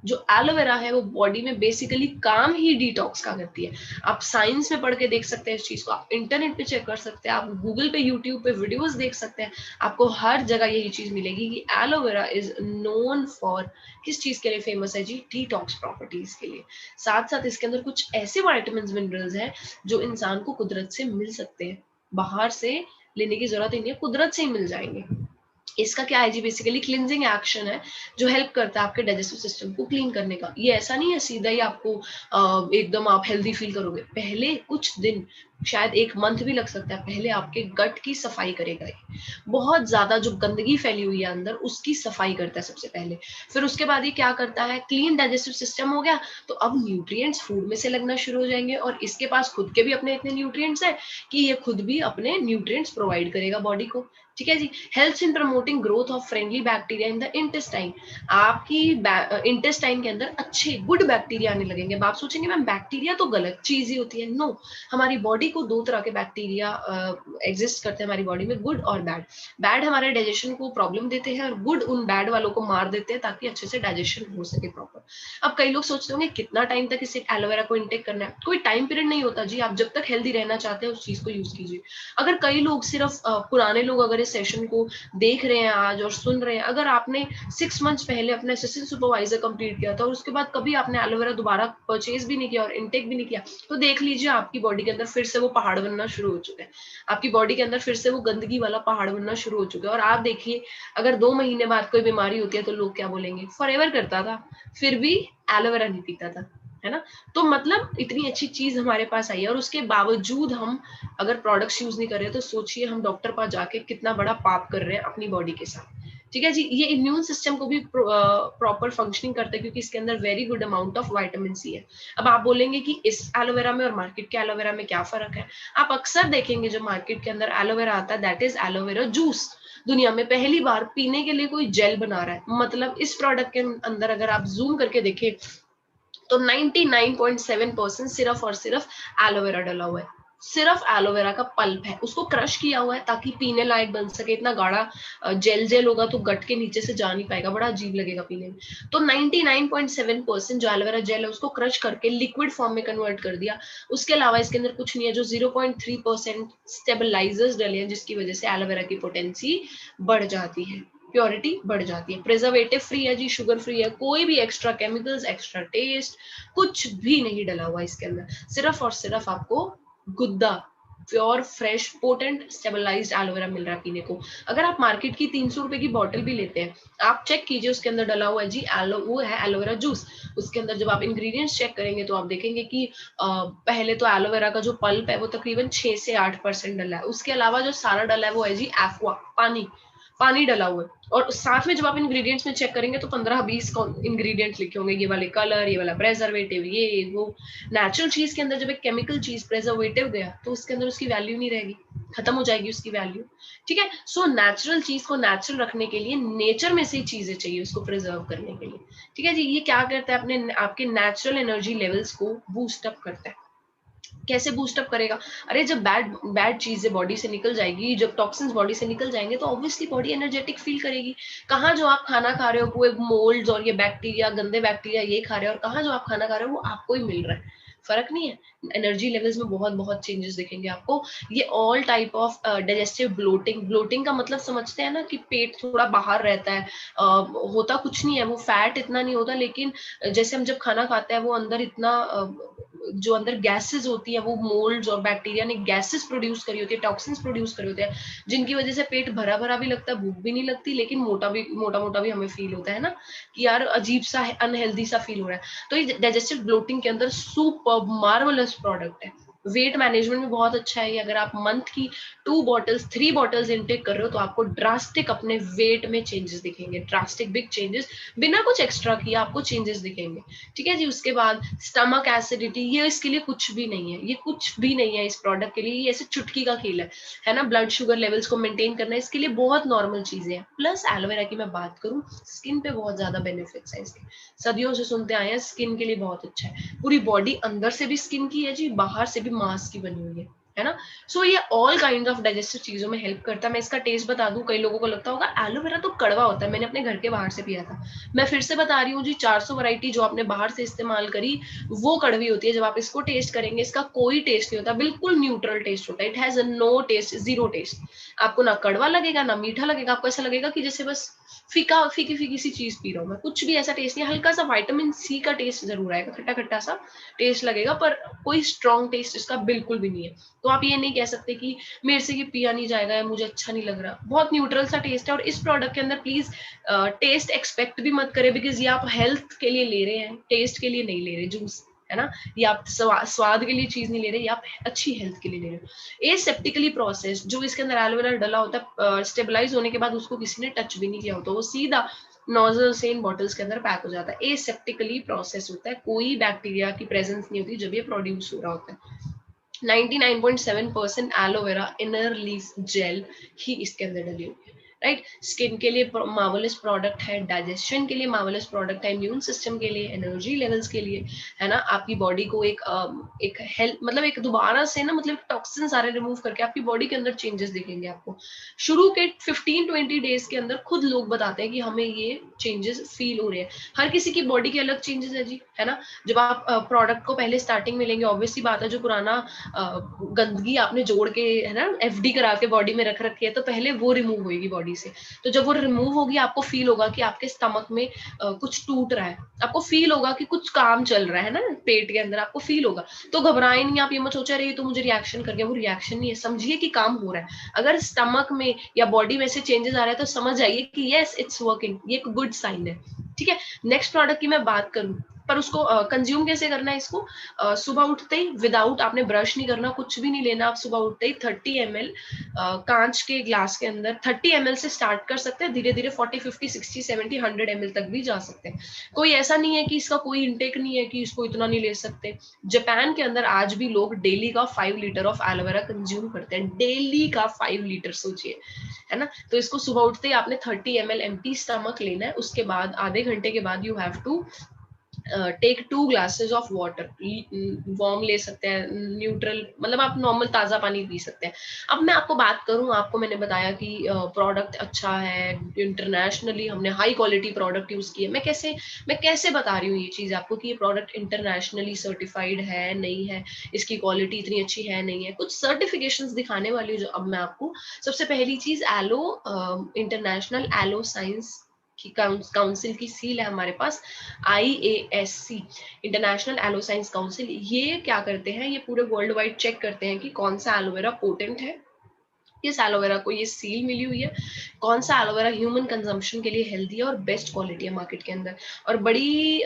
जो एलोवेरा है वो बॉडी में बेसिकली काम ही डिटॉक्स का करती है। आप साइंस में पढ़ के देख सकते हैं इस चीज को, आप इंटरनेट पे चेक कर सकते हैं, आप गूगल पे, यूट्यूब पे वीडियोस देख सकते हैं, आपको हर जगह यही चीज मिलेगी कि एलोवेरा इज नोन फॉर, किस चीज के लिए फेमस है जी? डिटॉक्स प्रॉपर्टीज के लिए। साथ साथ इसके अंदर कुछ ऐसे वाइटामिन मिनरल्स हैं जो इंसान को कुदरत से मिल सकते हैं, बाहर से लेने की जरूरत ही नहीं है, कुदरत से ही मिल जाएंगे। इसका क्या है जी, बेसिकली क्लिनजिंग एक्शन है जो हेल्प करता है आपके डाइजेस्टिव सिस्टम को क्लीन करने का। ये ऐसा नहीं है सीधा ही आपको एकदम आप हेल्दी फील करोगे, पहले कुछ दिन, शायद एक मंथ भी लग सकता है, पहले आपके गट की सफाई करेगा ये, बहुत ज्यादा जो गंदगी फैली हुई है अंदर उसकी सफाई करता है सबसे पहले। फिर उसके बाद ये क्या करता है, क्लीन डाइजेस्टिव सिस्टम हो गया तो अब न्यूट्रिएंट्स फूड में से लगना शुरू हो जाएंगे, और इसके पास खुद के भी अपने इतने न्यूट्रिएंट्स है कि ये खुद भी अपने न्यूट्रिएंट्स प्रोवाइड करेगा बॉडी को। ठीक है जी। Helps in promoting growth of friendly bacteria in the intestine. आपकी इंटेस्टाइन के अंदर अच्छे गुड बैक्टीरिया आने लगेंगे। अब आप सोचेंगे मैम बैक्टीरिया तो गलत चीज ही होती है। नो, हमारी बॉडी को दो तरह के बैक्टीरिया एग्जिस्ट करते हैं हमारी बॉडी में, गुड और बैड। बैड हमारे डाइजेशन को प्रॉब्लम देते हैं और गुड उन बैड वालों को मार देते हैं ताकि अच्छे से डाइजेशन हो सके प्रॉपर। अब कई लोग सोचते होंगे कितना टाइम तक इसे एलोवेरा को इंटेक करना है? कोई टाइम पीरियड नहीं होता जी, आप जब तक हेल्दी रहना चाहते हैं उस चीज को यूज कीजिए। अगर कई लोग सिर्फ पुराने लोग अगर इस सेशन को देख रहे हैं आज और सुन रहे हैं, अगर आपने 6 मंथ्स पहले अपना असिस्टेंट सुपरवाइजर कंप्लीट किया था और उसके बाद कभी आपने एलोवेरा दोबारा परचेज भी नहीं किया और इनटेक भी नहीं किया, तो देख लीजिए आपकी बॉडी के अंदर फिर से वो पहाड़ बनना शुरू हो चुका है, आपकी बॉडी के अंदर फिर से वो गंदगी वाला पहाड़ बनना शुरू हो चुका है। और आप देखिए अगर 2 महीने बाद कोई बीमारी होती है तो लोग क्या बोलेंगे, फॉरएवर करता था फिर भी एलोवेरा नहीं पीता था, है ना। तो मतलब इतनी अच्छी चीज हमारे पास आई है और उसके बावजूद हम अगर प्रोडक्ट्स यूज नहीं कर रहे तो सोचिए हम डॉक्टर पास जाके कितना बड़ा पाप कर रहे हैं अपनी बॉडी के साथ। ठीक है जी, ये इम्यून सिस्टम को भी प्रॉपर फंक्शनिंग करता है क्योंकि इसके अंदर very good amount of vitamin C है। अब आप बोलेंगे कि इस एलोवेरा में और मार्केट के एलोवेरा में क्या फर्क है। आप अक्सर देखेंगे जो मार्केट के अंदर एलोवेरा आता है दैट इज एलोवेरा जूस। दुनिया में पहली बार पीने के लिए कोई जेल बना रहा है, मतलब इस प्रोडक्ट के अंदर अगर आप जूम करके देखें तो 99.7% सिर्फ और सिर्फ एलोवेरा डला हुआ है। सिर्फ एलोवेरा का पल्प है, उसको क्रश किया हुआ है ताकि पीने लायक बन सके। इतना गाढ़ा जेल जेल होगा तो गट के नीचे से जा नहीं पाएगा, बड़ा अजीब लगेगा पीने में। तो 99.7% जो एलोवेरा जेल है उसको क्रश करके लिक्विड फॉर्म में कन्वर्ट कर दिया। उसके अलावा इसके अंदर कुछ नहीं है, जो 0.3% स्टेबलाइजर्स डले हैं जिसकी वजह से एलोवेरा की पोटेंसी बढ़ जाती है, प्योरिटी बढ़ जाती है। प्रिजर्वेटिव फ्री है जी, शुगर फ्री है, कोई भी एक्स्ट्रा केमिकल्स, एक्स्ट्रा टेस्ट कुछ भी नहीं डला हुआ इसके अंदर। सिर्फ और सिर्फ आपको गुद्दा pure fresh potent stabilised aloe vera मिल रहा है पीने को। अगर आप मार्केट की 300 रुपए की बॉटल भी लेते हैं, आप चेक कीजिए उसके अंदर डला हुआ है जी वो है एलोवेरा जूस। उसके अंदर जब आप इंग्रेडिएंट्स चेक करेंगे तो आप देखेंगे कि पहले तो एलोवेरा का जो पल्प है वो तकरीबन 6 से 8% डला है। उसके अलावा जो सारा डला है वो है जी एक्वा, पानी डला हुआ है। और साथ में जब आप इंग्रेडिएंट्स में चेक करेंगे तो 15-20 इंग्रेडिएंट्स लिखे होंगे, ये वाले कलर, ये वाला प्रेजर्वेटिव, ये वो। नेचुरल चीज के अंदर जब एक केमिकल चीज प्रेजर्वेटिव गया तो उसके अंदर उसकी वैल्यू नहीं रहेगी, खत्म हो जाएगी उसकी वैल्यू। ठीक है, सो नेचुरल चीज को नेचुरल रखने के लिए नेचर में से ही चीजें चाहिए उसको प्रिजर्व करने के लिए। ठीक है जी, ये क्या करता है अपने आपके नेचुरल एनर्जी लेवल्स को बूस्ट अप करता है। कैसे बूस्ट अप करेगा? अरे जब बैड चीजें बॉडी से निकल जाएगी, जब टॉक्सिन्स बॉडी से निकल जाएंगे तो ऑब्वियसली बॉडी एनर्जेटिक फील करेगी। कहाँ जो आप खाना खा रहे हो वो मोल्ड्स और ये बैक्टीरिया, गंदे बैक्टीरिया ये खा रहे हो, और कहाँ जो आप खाना खा रहे हो वो आपको ही मिल रहा है, फर्क नहीं है। एनर्जी लेवल्स में बहुत बहुत चेंजेस दिखेंगे आपको। ये all type of digestive bloating का मतलब समझते हैं ना कि पेट थोड़ा बाहर रहता है, होता कुछ नहीं है, वो फैट इतना नहीं होता, लेकिन जैसे हम जब खाना खाते हैं वो अंदर इतना जो अंदर गैसेस होती है वो मोल्ड्स और बैक्टीरिया ने गैसेस प्रोड्यूस करी होती है, टॉक्सिन्स प्रोड्यूस करे होते हैं, जिनकी वजह से पेट भरा भरा भी लगता है, भूख भी नहीं लगती, लेकिन मोटा मोटा भी हमें फील होता है ना कि यार अजीब सा अनहेल्दी सा फील हो रहा है। तो ये डाइजेस्टिव ब्लोटिंग के अंदर सुपर मार्वलस प्रोडक्ट है। वेट मैनेजमेंट में बहुत अच्छा है। अगर आप मंथ की 3 बॉटल्स इनटेक कर रहे हो तो आपको ड्रास्टिक अपने वेट में चेंजेस दिखेंगे, ड्रास्टिक बिग चेंजेस, बिना कुछ एक्स्ट्रा किए आपको चेंजेस दिखेंगे। ठीक है जी, उसके बाद स्टमक एसिडिटी, ये इसके लिए कुछ भी नहीं है, ये कुछ भी नहीं है इस प्रोडक्ट के लिए, ये ऐसे चुटकी का खेल है ना। ब्लड शुगर लेवल्स को मेंटेन करना इसके लिए बहुत नॉर्मल चीजें हैं। प्लस एलोवेरा की मैं बात करूं, स्किन पे बहुत ज्यादा बेनिफिट्स है इसके, सदियों से सुनते आए हैं, स्किन के लिए बहुत अच्छा है। पूरी बॉडी अंदर से भी स्किन की है जी, बाहर से भी मांस की बनी हुई है ना। सो ये ऑल काइंड ऑफ डाइजेस्टिव चीजों में हेल्प करता है। मैं इसका टेस्ट बता दूं, कई लोगों को लगता होगा एलोवेरा तो कड़वा होता है, मैंने अपने घर के बाहर से पिया था। मैं फिर से बता रही हूँ जी, 400 वैरायटी जो आपने बाहर से इस्तेमाल करी वो कड़वी होती है। जब आप इसको टेस्ट करेंगे इसका कोई टेस्ट नहीं होता, बिल्कुल न्यूट्रल टेस्ट होता है। It has no taste, zero taste. आपको ना कड़वा लगेगा ना मीठा लगेगा, आपको ऐसा लगेगा कि जैसे बस फीकी सी चीज पी रहा हूँ मैं, कुछ भी ऐसा टेस्ट नहीं। हल्का सा विटामिन सी का टेस्ट जरूर आएगा, खट्टा खट्टा सा टेस्ट लगेगा, पर कोई स्ट्रॉन्ग टेस्ट इसका बिल्कुल भी नहीं है। तो आप ये नहीं कह सकते कि मेरे से ये पिया नहीं जाएगा या मुझे अच्छा नहीं लग रहा, बहुत न्यूट्रल सा टेस्ट है। और इस प्रोडक्ट के अंदर प्लीज टेस्ट एक्सपेक्ट भी मत करें, बिकॉज ये आप हेल्थ के लिए ले रहे हैं, टेस्ट के लिए नहीं ले रहे जूस, है ना। ये आप स्वाद के लिए चीज नहीं ले रहे, ये आप अच्छी हेल्थ के लिए ले रहे हो। एसेप्टिकली प्रोसेस जो इसके अंदर एलोवेरा डला होता है, स्टेबलाइज होने के बाद उसको किसी ने टच भी नहीं किया होता, वो सीधा नोजल से इन बॉटल्स के अंदर पैक हो जाता है। एसेप्टिकली प्रोसेस होता है, कोई बैक्टीरिया की प्रेजेंस नहीं होती जब ये प्रोड्यूस हो रहा होता है। 99.7% एलोवेरा इनर लीफ जेल ही इसके अंदर डली हुई है, राइट। स्किन के लिए मार्वलस प्रोडक्ट है, डाइजेशन के लिए मार्वलस प्रोडक्ट है, इम्यून सिस्टम के लिए, एनर्जी लेवल्स के लिए, है ना। आपकी बॉडी को एक हेल्थ, मतलब एक दोबारा से ना, मतलब टॉक्सिन सारे रिमूव करके आपकी बॉडी के अंदर चेंजेस दिखेंगे आपको। शुरू के 15-20 डेज के अंदर खुद लोग बताते हैं कि हमें ये चेंजेस फील हो रहे हैं। हर किसी की बॉडी के अलग चेंजेस है जी, है ना। जब आप प्रोडक्ट को पहले स्टार्टिंग में लेंगे, ऑब्वियसली बात है, जो पुराना गंदगी आपने जोड़ के, है ना, एफडी करा के बॉडी में रख रखी है, तो पहले वो रिमूव होगी बॉडी बॉडी से। तो जब वो रिमूव होगी आपको फील होगा कि आपके स्टमक में कुछ टूट रहा है, आपको फील होगा कि कुछ काम चल रहा है ना पेट के अंदर, आपको फील होगा। तो घबराए नहीं, आप ये मत सोचा रही तो मुझे रिएक्शन कर गया, वो रिएक्शन नहीं है, समझिए कि काम हो रहा है। अगर स्टमक में या बॉडी में से चेंजेस आ रहे हैं तो समझ जाइए कि यस इट्स वर्किंग, ये एक गुड साइन है। ठीक है, नेक्स्ट प्रोडक्ट की मैं बात करूं, पर उसको कंज्यूम कैसे करना है इसको, सुबह उठते ही विदाउट आपने ब्रश नहीं करना, कुछ भी नहीं लेना, आप सुबह उठते ही 30 ml कांच के ग्लास के अंदर 30 ml से स्टार्ट कर सकते हैं, धीरे धीरे 40 50 60 70 100 ml तक भी जा सकते हैं। कोई ऐसा नहीं है कि इसका कोई इंटेक नहीं है कि इसको इतना नहीं ले सकते। जापान के अंदर आज भी लोग डेली का 5 लीटर ऑफ एलोवेरा कंज्यूम करते हैं, डेली का 5 लीटर, सोचिए, है ना। तो इसको सुबह उठते ही आपने 30 ml एम्प्टी स्टमक लेना है, उसके बाद आधे घंटे के बाद you have to take 2 glasses of water, warm ले सकते हैं, न्यूट्रल, मतलब आप नॉर्मल ताजा पानी पी सकते हैं। अब मैं आपको बात करूं, आपको मैंने बताया कि प्रोडक्ट अच्छा है, इंटरनेशनली हमने हाई क्वालिटी प्रोडक्ट यूज किए। मैं कैसे बता रही हूँ ये चीज आपको कि ये प्रोडक्ट इंटरनेशनली सर्टिफाइड है नहीं है, इसकी क्वालिटी इतनी अच्छी है नहीं है, कुछ सर्टिफिकेशंस दिखाने वाली हूँ जो अब मैं आपको। सबसे पहली चीज एलो, इंटरनेशनल एलो साइंस की काउंसिल की सील है हमारे पास, IASC, international aloe science council. ये क्या करते हैं, ये पूरे वर्ल्ड वाइड चेक करते हैं कि कौन सा एलोवेरा पोटेंट है, किस एलोवेरा को ये सील मिली हुई है, कौन सा एलोवेरा ह्यूमन कंजम्पशन के लिए हेल्दी है और बेस्ट क्वालिटी है मार्केट के अंदर। और बड़ी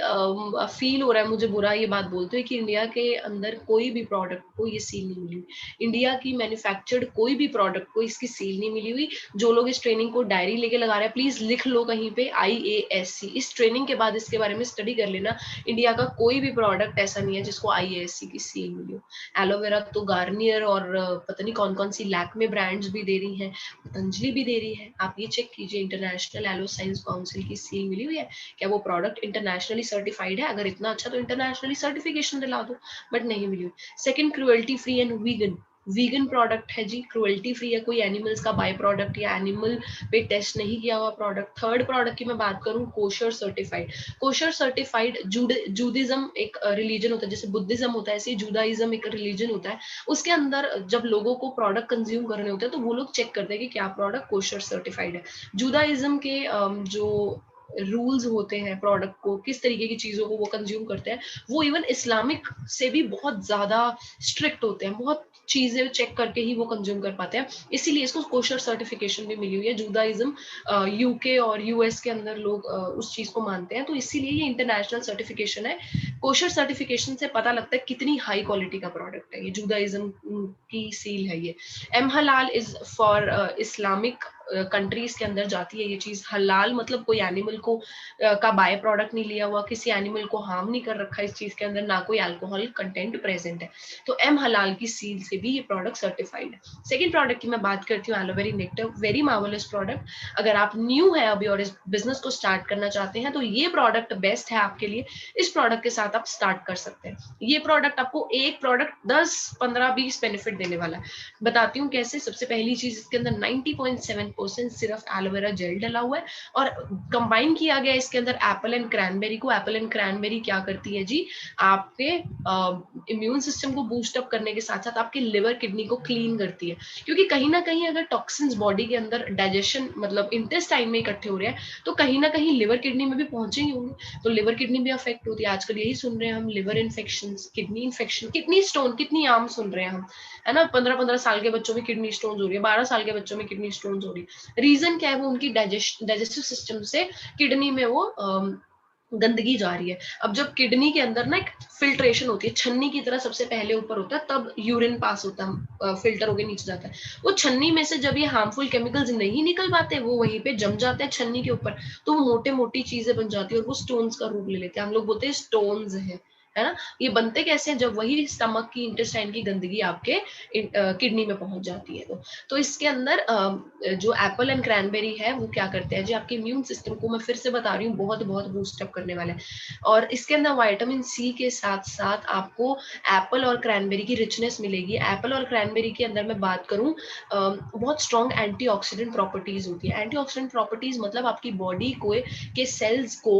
फील हो रहा है मुझे बुरा ये बात बोलते हुए कि इंडिया के अंदर कोई भी प्रोडक्ट को ये सील नहीं मिली हुई, इंडिया की मैन्युफैक्चर्ड कोई भी प्रोडक्ट को इसकी सील नहीं मिली हुई। जो लोग इस ट्रेनिंग को डायरी लेके लगा रहे हैं प्लीज लिख लो कहीं पे IASC, इस ट्रेनिंग के बाद इसके बारे में स्टडी कर लेना। इंडिया का कोई भी प्रोडक्ट ऐसा नहीं है जिसको IASC की सील मिली हो। एलोवेरा तो गार्नियर और पता नहीं कौन कौन सी लैक्मे ब्रांड्स भी दे रही हैं, पतंजलि भी दे रही है। आप ये चेक कीजिए इंटरनेशनल एलो साइंस काउंसिल की सील मिली हुई है, क्या वो प्रोडक्ट इंटरनेशनली सर्टिफाइड है। अगर इतना अच्छा तो इंटरनेशनली सर्टिफिकेशन दिला दो, बट नहीं मिली हुई। Second, cruelty free and vegan, vegan product है जी, क्रुएल्टी फ्री है, कोई एनिमल्स का बाय प्रोडक्ट या एनिमल पे टेस्ट नहीं किया हुआ प्रोडक्ट। थर्ड प्रोडक्ट की मैं बात करूं, kosher certified. Kosher certified, Judaism एक रिलीजन होता है, जैसे बुद्धिज्म होता है ऐसे जुडाइज्म एक रिलीजन होता है, उसके अंदर जब लोगों को प्रोडक्ट कंज्यूम करने होते हैं तो वो लोग चेक करते हैं कि क्या प्रोडक्ट कोशर सर्टिफाइड है। जुडाइज्म के जो रूल्स होते हैं प्रोडक्ट को किस तरीके की चीजों को वो कंज्यूम करते हैं, वो इवन इस्लामिक से भी बहुत ज्यादा स्ट्रिक्ट होते हैं, बहुत चीजें चेक करके ही वो कंज्यूम कर पाते हैं, इसीलिए इसको कोशर सर्टिफिकेशन भी मिली हुई है। जुडाइज्म यूके और यूएस के अंदर लोग उस चीज को मानते हैं, तो इसीलिए ये इंटरनेशनल सर्टिफिकेशन है। कोशर सर्टिफिकेशन से पता लगता है कितनी हाई क्वालिटी का प्रोडक्ट है ये, जुडाइज्म की सील है ये। एम हलाल इज फॉर इस्लामिक कंट्रीज के अंदर जाती है ये चीज। हलाल मतलब कोई एनिमल को का बाय प्रोडक्ट नहीं लिया हुआ, किसी एनिमल को हार्म नहीं कर रखा इस चीज के अंदर, ना कोई अल्कोहल कंटेंट प्रेजेंट है, तो एम हलाल की सील से भी ये प्रोडक्ट सर्टिफाइड है। सेकंड प्रोडक्ट की मैं बात करती हूँ, aloe vera nectar, very marvellous product. अगर आप न्यू है अभी और इस बिजनेस को स्टार्ट करना चाहते हैं तो ये प्रोडक्ट बेस्ट है आपके लिए, इस प्रोडक्ट के साथ आप स्टार्ट कर सकते हैं। ये प्रोडक्ट आपको एक प्रोडक्ट 10 15 20 बेनिफिट देने वाला है, बताती हूँ कैसे। सबसे पहली चीज, इसके अंदर 90.7% सिर्फ एलोवेरा जेल डला हुआ है और कंबाइन किया गया इसके अंदर एप्पल एंड क्रैनबेरी को। एप्पल एंड क्रैनबेरी क्या करती है जी, आपके इम्यून सिस्टम को बूस्ट अप करने के साथ साथ आपके लिवर किडनी को क्लीन करती है, क्योंकि कहीं ना कहीं अगर टॉक्सिन्स बॉडी के अंदर डाइजेशन मतलब इंटेस्टाइन में इकट्ठे हो रहे हैं तो कहीं ना कहीं लिवर किडनी में भी पहुंचे ही होंगे, तो लिवर किडनी भी अफेक्ट होती है। आजकल यही सुन रहे हैं हम, liver infection, kidney infection, kidney stone कितनी आम सुन रहे हैं हम, है ना। 15-15 साल के बच्चों में किडनी स्टोन हो रही है, 12 साल के बच्चों में किडनी स्टोन हो रही है। रीजन क्या है, वो उनकी डाइजेस्टिव सिस्टम से किडनी में वो गंदगी जा रही है। अब जब किडनी के अंदर ना एक फिल्ट्रेशन होती है, छन्नी की तरह सबसे पहले ऊपर होता है, तब यूरिन पास होता है, फिल्टर होके नीचे जाता है। वो छन्नी में से जब ये हार्मफुल केमिकल्स नहीं निकल पाते, वो वहीं पे जम जाते हैं छन्नी के ऊपर, तो वो मोटे मोटी चीजें बन जाती है और वो स्टोन्स का रूप ले लेते हैं। हम लोग बोलते हैं स्टोन्स है ना। ये बनते कैसे हैं, जब वही स्टमक की इंटेस्टाइन की गंदगी आपके किडनी में पहुंच जाती है। तो इसके अंदर जो एप्पल एंड क्रैनबेरी है वो क्या करते हैं जी, आपके इम्यून सिस्टम को, मैं फिर से बता रही हूँ, बहुत बहुत बूस्ट अप करने वाले हैं। और इसके अंदर विटामिन सी के साथ साथ आपको एप्पल और क्रैनबेरी की रिचनेस मिलेगी। एप्पल और क्रैनबेरी के अंदर मैं बात करूँ, बहुत स्ट्रॉन्ग एंटीऑक्सीडेंट प्रॉपर्टीज होती है। एंटीऑक्सीडेंट प्रॉपर्टीज मतलब आपकी बॉडी को के सेल्स को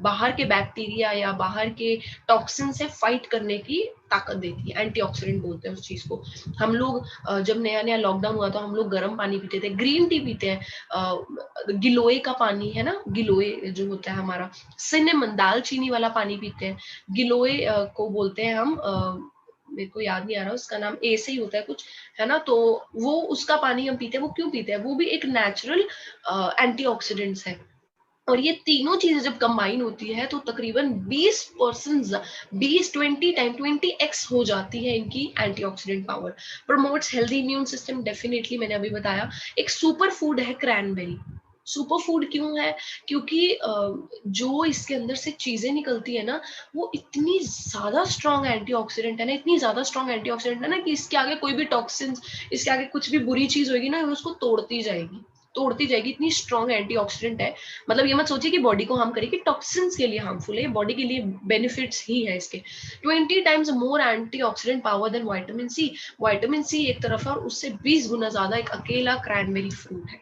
बाहर के बैक्टीरिया या बाहर के टॉक्सिन से फाइट करने की ताकत देती है, एंटीऑक्सीडेंट बोलते हैं उस चीज को। हम लोग जब नया नया लॉकडाउन हुआ तो हम लोग गर्म पानी पीते थे, ग्रीन टी पीते हैं, गिलोय का पानी है ना, गिलोय जो होता है हमारा, सिनेमन दालचीनी वाला पानी पीते हैं, गिलोय को बोलते हैं हम, मेरे को याद नहीं आ रहा उसका नाम, ए से ही होता है कुछ, है ना, तो वो उसका पानी हम पीते हैं। वो क्यों पीते हैं? वो भी एक नेचुरल एंटीऑक्सीडेंट्स है। और ये तीनों चीजें जब कंबाइन होती है तो तकरीबन 20% 20 हो जाती है इनकी antioxidant power. Promotes healthy immune system, definitely मैंने अभी बताया। एक सुपर फूड है क्रैनबेरी। सुपर फूड क्यों है? क्योंकि जो इसके अंदर से चीजें निकलती है ना, वो इतनी ज्यादा स्ट्रॉन्ग एंटीऑक्सीडेंट है ना, इतनी ज्यादा स्ट्रॉन्ग एंटीऑक्सीडेंट है ना, कि इसके आगे कोई भी टॉक्सिन, इसके आगे कुछ भी बुरी चीज होगी ना, वो उसको तोड़ती जाएगी, तोड़ती जाएगी। इतनी स्ट्रॉन्ग एंटीऑक्सीडेंट है। मतलब ये मत सोचिए कि बॉडी को हार्म करेगी, टॉक्सिन्स के लिए हार्मफुल है, बॉडी के लिए बेनिफिट्स ही है इसके। 20 times more antioxidant power than vitamin C. Vitamin C एक तरफ है और उससे 20 गुना ज्यादा एक अकेला क्रैनबेरी फ्रूट है।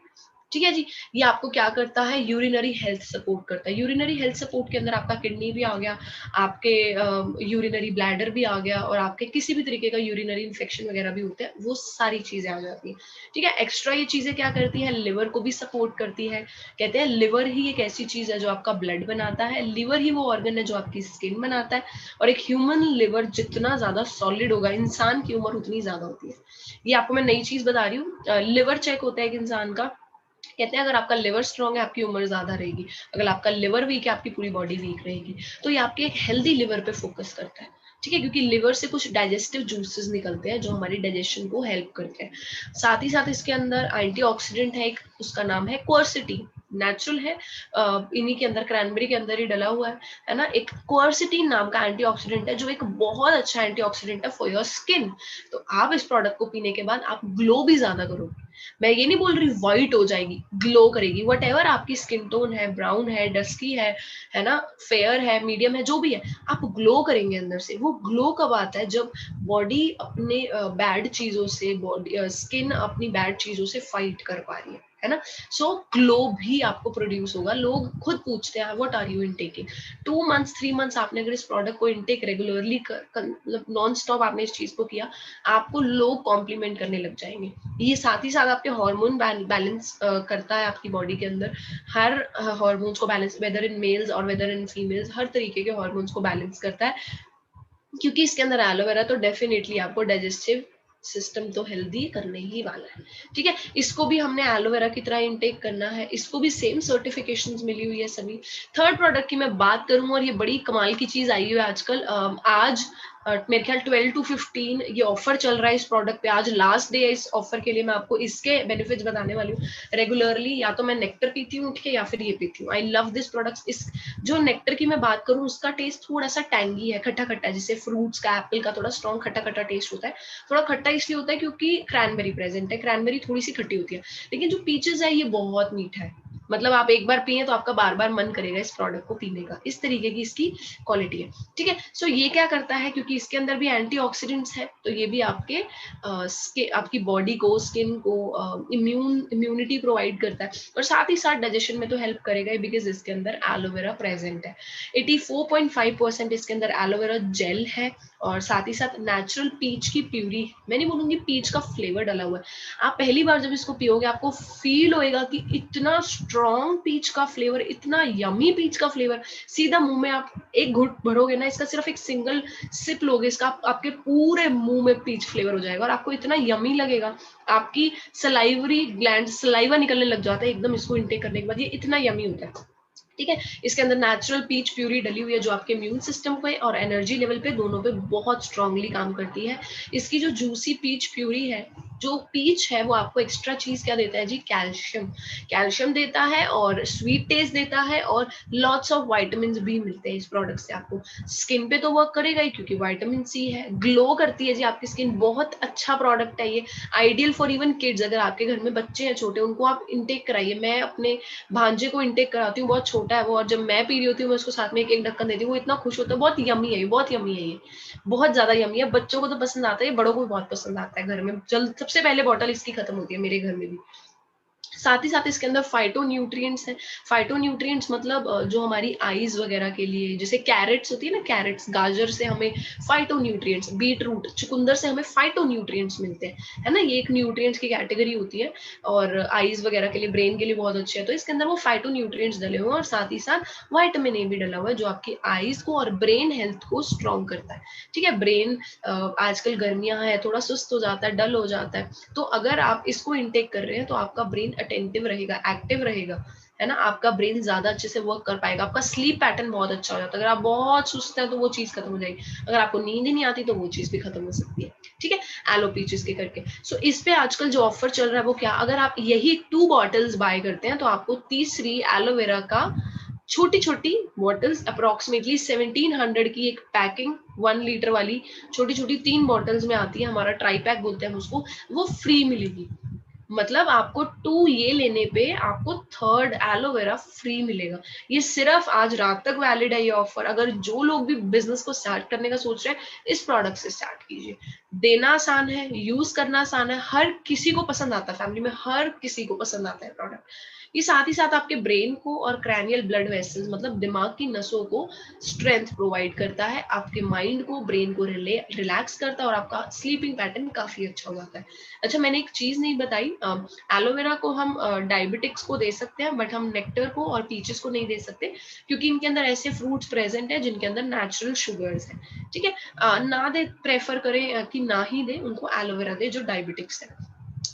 ठीक है जी। ये आपको क्या करता है? यूरिनरी हेल्थ सपोर्ट करता है। यूरिनरी हेल्थ सपोर्ट के अंदर आपका किडनी भी आ गया, आपके यूरिनरी ब्लैडर भी आ गया, और आपके किसी भी तरीके का यूरिनरी इन्फेक्शन वगैरह भी होते हैं, वो सारी चीजें आ जाती हैं। ठीक है। एक्स्ट्रा ये चीजें क्या करती हैं? लिवर को भी सपोर्ट करती है। कहते हैं लिवर ही एक ऐसी चीज है जो आपका ब्लड बनाता है, लिवर ही वो ऑर्गन है जो आपकी स्किन बनाता है। और एक ह्यूमन लिवर जितना ज्यादा सॉलिड होगा, इंसान की उम्र उतनी ज्यादा होती है। ये आपको मैं नई चीज बता रही हूँ। लिवर चेक होता है एक इंसान का, कहते हैं अगर आपका लिवर स्ट्रांग है आपकी उम्र ज्यादा रहेगी, अगर आपका लिवर वीक है आपकी पूरी बॉडी वीक रहेगी। तो ये आपके एक हेल्दी लिवर पे फोकस करता है। ठीक है। क्योंकि लिवर से कुछ डाइजेस्टिव जूसेस निकलते हैं जो हमारी डाइजेशन को हेल्प करते हैं। साथ ही साथ इसके अंदर एंटीऑक्सीडेंट है एक, उसका नाम है क्वर्सिटीन। नेचुरल है, इन्हीं के अंदर, क्रैनबेरी के अंदर ही डला हुआ है ना। एक क्वर्सिटीन नाम का एंटीऑक्सीडेंट है जो एक बहुत अच्छा एंटीऑक्सीडेंट है फॉर योर स्किन। तो आप इस प्रोडक्ट को पीने के बाद आप ग्लो भी ज्यादा करोगे। मैं ये नहीं बोल रही व्हाइट हो जाएगी, ग्लो करेगी। वट एवर आपकी स्किन टोन है, ब्राउन है, डस्की है ना, फेयर है, मीडियम है, जो भी है, आप ग्लो करेंगे अंदर से। वो ग्लो कब आता है? जब बॉडी अपने बैड चीजों से, बॉडी स्किन अपनी बैड चीजों से फाइट कर पा रही है ना। सो ग्लो भी आपको प्रोड्यूस होगा। लोग खुद पूछते हैं what are you intaking. 2 months 3 months आपने अगर इस प्रोडक्ट को इनटेक रेगुलरली मतलब नॉन स्टॉप आपने इस चीज को किया, आपको लोग कॉम्प्लीमेंट करने लग जाएंगे। ये साथ ही साथ आपके हार्मोन बैलेंस करता है आपकी बॉडी के अंदर। हर हार्मोन्स को बैलेंस, वेदर इन मेल्स और वेदर इन फीमेल्स, हर तरीके के हार्मोन्स को बैलेंस करता है। क्योंकि इसके अंदर एलोवेरा, तो डेफिनेटली आपको डाइजेस्टिव सिस्टम तो हेल्दी करने ही वाला है। ठीक है। इसको भी हमने एलोवेरा की तरह इनटेक करना है, इसको भी सेम सर्टिफिकेशंस मिली हुई है सभी। थर्ड प्रोडक्ट की मैं बात करूं, और ये बड़ी कमाल की चीज आई हुई है आजकल, आज मेरे ख्याल 12 to 15 ये ऑफर चल रहा है इस प्रोडक्ट पे। आज लास्ट डे है इस ऑफर के लिए। मैं आपको इसके बेनिफिट्स बताने वाली हूँ। रेगुलरली या तो मैं नेक्टर पीती हूँ, ठीक है, या फिर ये पीती हूँ। I love this products. इस जो नेक्टर की मैं बात करूँ, उसका टेस्ट थोड़ा सा टैंगी है, खट्टा खट्टा, जैसे फ्रूट्स का, एप्पल का थोड़ा स्ट्रॉन्ग खट्टा खट्टा टेस्ट होता है। थोड़ा खट्टा इसलिए होता है क्योंकि क्रैनबेरी प्रेजेंट है, क्रैनबेरी थोड़ी सी खट्टी होती है। लेकिन जो पीचेस है ये बहुत मीठा है। मतलब आप एक बार पिए तो आपका बार बार मन करेगा इस प्रोडक्ट को पीने का, इस तरीके की इसकी क्वालिटी है। ठीक है। सो ये क्या करता है, क्योंकि इसके अंदर भी एंटीऑक्सीडेंट्स है, तो ये भी आपकी बॉडी को, स्किन को इम्यूनिटी प्रोवाइड करता है। और साथ ही साथ डाइजेशन में तो हेल्प करेगा, बिकॉज इसके अंदर एलोवेरा प्रेजेंट है। 84.5% इसके अंदर एलोवेरा जेल है, और साथ ही साथ नेचुरल पीच की प्यूरी, मैं नहीं बोलूंगी पीच का फ्लेवर डाला हुआ है। आप पहली बार जब इसको पियोगे आपको फील होएगा कि इतना स्ट्रॉन्ग पीच का फ्लेवर, इतना यमी पीच का फ्लेवर। सीधा मुंह में आप एक घुट भरोगे ना इसका, सिर्फ एक सिंगल सिप लोगे इसका, आपके पूरे मुंह में पीच फ्लेवर हो जाएगा, और आपको इतना यमी लगेगा। आपकी सलाइवरी ग्लैंड, सलाइवा निकलने लग जाता है एकदम इसको इनटेक करने के बाद। ये इतना यमी होता है। ठीक है। इसके अंदर नेचुरल पीच प्यूरी डली हुई है जो आपके इम्यून सिस्टम पे और एनर्जी लेवल पे दोनों पे बहुत स्ट्रांगली काम करती है। इसकी जो जूसी पीच प्यूरी है, जो पीच है, वो आपको एक्स्ट्रा चीज क्या देता है जी? कैल्शियम। कैल्शियम देता है और स्वीट टेस्ट देता है, और लॉट्स ऑफ वाइटामिन भी मिलते हैं इस प्रोडक्ट से आपको। स्किन पे तो वर्क करेगा ही क्योंकि विटामिन सी है, ग्लो करती है जी आपकी स्किन। बहुत अच्छा प्रोडक्ट है ये, आइडियल फॉर इवन किड्स। अगर आपके घर में बच्चे हैं छोटे, उनको आप इनटेक कराइए। मैं अपने भांजे को इनटेक कराती हूँ, बहुत छोटा है वो, और जब मैं पी रही होती हूँ मैं उसको साथ में एक एक ढक्कन देती हूँ, वो इतना खुश होता है। बहुत यमी है ये, बहुत यमी है ये, बहुत ज्यादा यमी है। बच्चों को तो पसंद आता है, बड़ों को भी बहुत पसंद आता है। घर में जल्द सबसे पहले बॉटल इसकी खत्म होती है मेरे घर में भी। साथ ही साथ इसके अंदर फाइटोन्यूट्रिएंट्स हैं। फाइटोन्यूट्रिएंट्स मतलब जो हमारी आईज वगैरह के लिए, जैसे कैरेट्स होती है ना, कैरेट्स, गाजर से हमें फाइटोन्यूट्रिएंट्स, बीट रूट, चुकंदर से हमें फाइटोन्यूट्रिएंट्स मिलते हैं, है ना। ये एक न्यूट्रिएंट्स की कैटेगरी होती है और आईज वगैरह के लिए, ब्रेन के लिए बहुत अच्छे है। तो इसके अंदर वो फाइटोन्यूट्रिएंट्स डले हुए हैं और साथ ही साथ वाइटामिन ए भी डला हुआ है जो आपकी आईज को और ब्रेन हेल्थ को स्ट्रॉन्ग करता है। ठीक है, ब्रेन आजकल गर्मियां है, थोड़ा सुस्त हो जाता है, डल हो जाता है, तो अगर आप इसको इनटेक कर रहे हैं तो आपका ब्रेन अटेंटिव रहेगा, एक्टिव रहेगा, है ना। आपका ब्रेन ज्यादा अच्छे से वर्क कर पाएगा, आपका स्लीप पैटर्न बहुत अच्छा हो जाता है। अगर आप बहुत सुस्त हैं तो वो चीज खत्म हो जाएगी, अगर आपको नींद ही नहीं आती तो वो चीज भी खत्म हो सकती है। ठीक है, एलोपीचिस के करके। सो इस पे आजकल जो ऑफर चल रहा है वो क्या, अगर आप यही 2 बॉटल्स बाय करते हैं तो आपको तीसरी एलोवेरा का छोटी छोटी बॉटल्स अप्रोक्सीमेटली 1700 की एक पैकिंग, 1 लीटर वाली छोटी छोटी 3 बॉटल्स में आती है, हमारा ट्राई पैक बोलते हैं उसको, वो फ्री मिलेगी। मतलब आपको 2 ये लेने पे आपको थर्ड एलोवेरा फ्री मिलेगा। ये सिर्फ आज रात तक वैलिड है ये ऑफर। अगर जो लोग भी बिजनेस को स्टार्ट करने का सोच रहे हैं, इस प्रोडक्ट से स्टार्ट कीजिए। देना आसान है, यूज करना आसान है, हर किसी को पसंद आता है, फैमिली में हर किसी को पसंद आता है प्रोडक्ट। ये साथ ही साथ आपके ब्रेन को और क्रैनियल ब्लड वेसल्स मतलब दिमाग की नसों को स्ट्रेंथ प्रोवाइड करता है, आपके माइंड को, ब्रेन को रिलैक्स करता है और आपका स्लीपिंग पैटर्न काफी अच्छा हो जाता है। अच्छा, मैंने एक चीज नहीं बताई, एलोवेरा को हम डायबिटिक्स को दे सकते हैं, बट हम नेक्टर को और पीचेस को नहीं दे सकते, क्योंकि इनके अंदर ऐसे फ्रूट्स प्रेजेंट है जिनके अंदर नेचुरल शुगर्स है। ठीक है, ना दे, प्रेफर करें कि ना ही दे उनको एलोवेरा दे जो डायबिटिक्स है।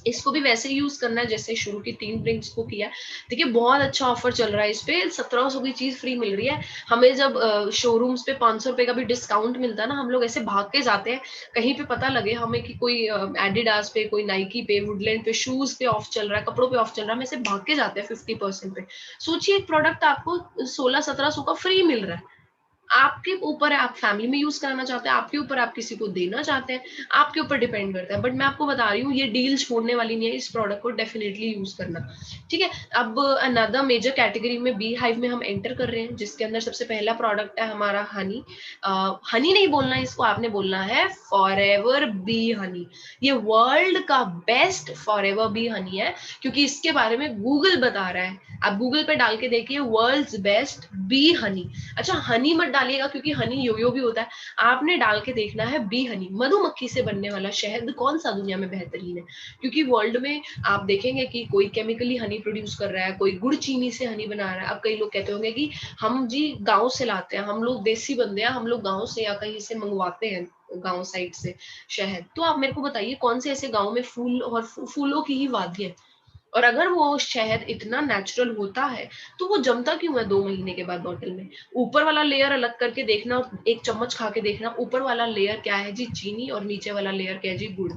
इसको भी वैसे यूज करना है जैसे शुरू की 3 ड्रिंक्स को किया। देखिए बहुत अच्छा ऑफर चल रहा है, इस पे 1700 की चीज फ्री मिल रही है। हमें जब शोरूम्स पे 500 रुपए का भी डिस्काउंट मिलता है ना, हम लोग ऐसे भाग के जाते हैं कहीं पे पता लगे हमें कि कोई एडिडास पे, कोई नाइकी पे, वुडलैंड पे, शूज पे ऑफ चल रहा है, कपड़ों पे ऑफ चल रहा है, हम ऐसे भाग के जाते हैं 50% पे। सोचिए एक प्रोडक्ट आपको 1600-1700 का फ्री मिल रहा है। आपके ऊपर है, आप फैमिली में यूज कराना चाहते हैं, आपके ऊपर, आप किसी को देना चाहते हैं, आपके ऊपर डिपेंड करता है। बट मैं आपको बता रही हूँ ये डील छोड़ने वाली नहीं है, इस प्रोडक्ट को डेफिनेटली यूज करना। ठीक है, अब अनदर मेजर कैटेगरी में बी हाइव में हम एंटर कर रहे हैं, जिसके अंदर सबसे पहला प्रोडक्ट है हमारा हनी। हनी नहीं बोलना है इसको, आपने बोलना है फॉरएवर बी हनी। ये वर्ल्ड का बेस्ट फॉरएवर बी हनी है, क्योंकि इसके बारे में गूगल बता रहा है। आप गूगल पे डाल के देखिए वर्ल्ड्स बेस्ट बी हनी। अच्छा, हनी मत डालिएगा क्योंकि हनी योयो भी होता है, आपने डाल के देखना है बी हनी, मधुमक्खी से बनने वाला शहद कौन सा दुनिया में बेहतरीन है। क्योंकि वर्ल्ड में आप देखेंगे कि कोई केमिकली हनी प्रोड्यूस कर रहा है, कोई गुड़ चीनी से हनी बना रहा है। अब कई लोग कहते होंगे कि हम जी गांव से लाते हैं, हम लोग देसी बंदे हैं, हम लोग गांव से या कहीं से मंगवाते हैं, गांव साइड से शहद। तो आप मेरे को बताइए कौन से ऐसे गांव में फूल और फूलों की ही वादी है, और अगर वो शहद इतना नेचुरल होता है तो वो जमता क्यों है 2 महीने के बाद बॉटल में। ऊपर वाला लेयर अलग करके देखना और एक चम्मच खा के देखना, ऊपर वाला लेयर क्या है जी, चीनी, और नीचे वाला लेयर क्या है जी, गुड़।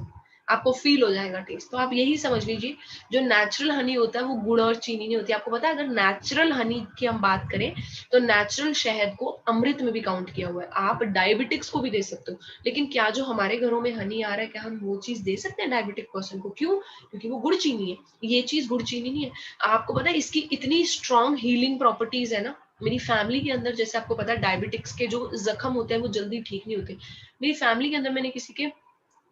आपको फील हो जाएगा टेस्ट। तो आप यही समझ लीजिए, जो नेचुरल हनी होता है वो गुड़ और चीनी नहीं होती। आपको पता है, अगर नेचुरल हनी की हम बात करें तो नेचुरल शहद को अमृत में भी काउंट किया हुआ है। आप डायबिटिक्स को भी दे सकते हो, लेकिन क्या जो हमारे घरों में हनी आ रहा है, क्या हम वो चीज दे सकते हैं डायबिटिक पर्सन को? क्यों? क्योंकि वो गुड़ चीनी है, ये चीज गुड़ चीनी नहीं है। आपको पता है इसकी इतनी स्ट्रॉन्ग हीलिंग प्रॉपर्टीज है ना। मेरी फैमिली के अंदर, जैसे आपको पता है, डायबिटिक्स के जो जख्म होते हैं वो जल्दी ठीक नहीं होते। मेरी फैमिली के अंदर मैंने किसी के,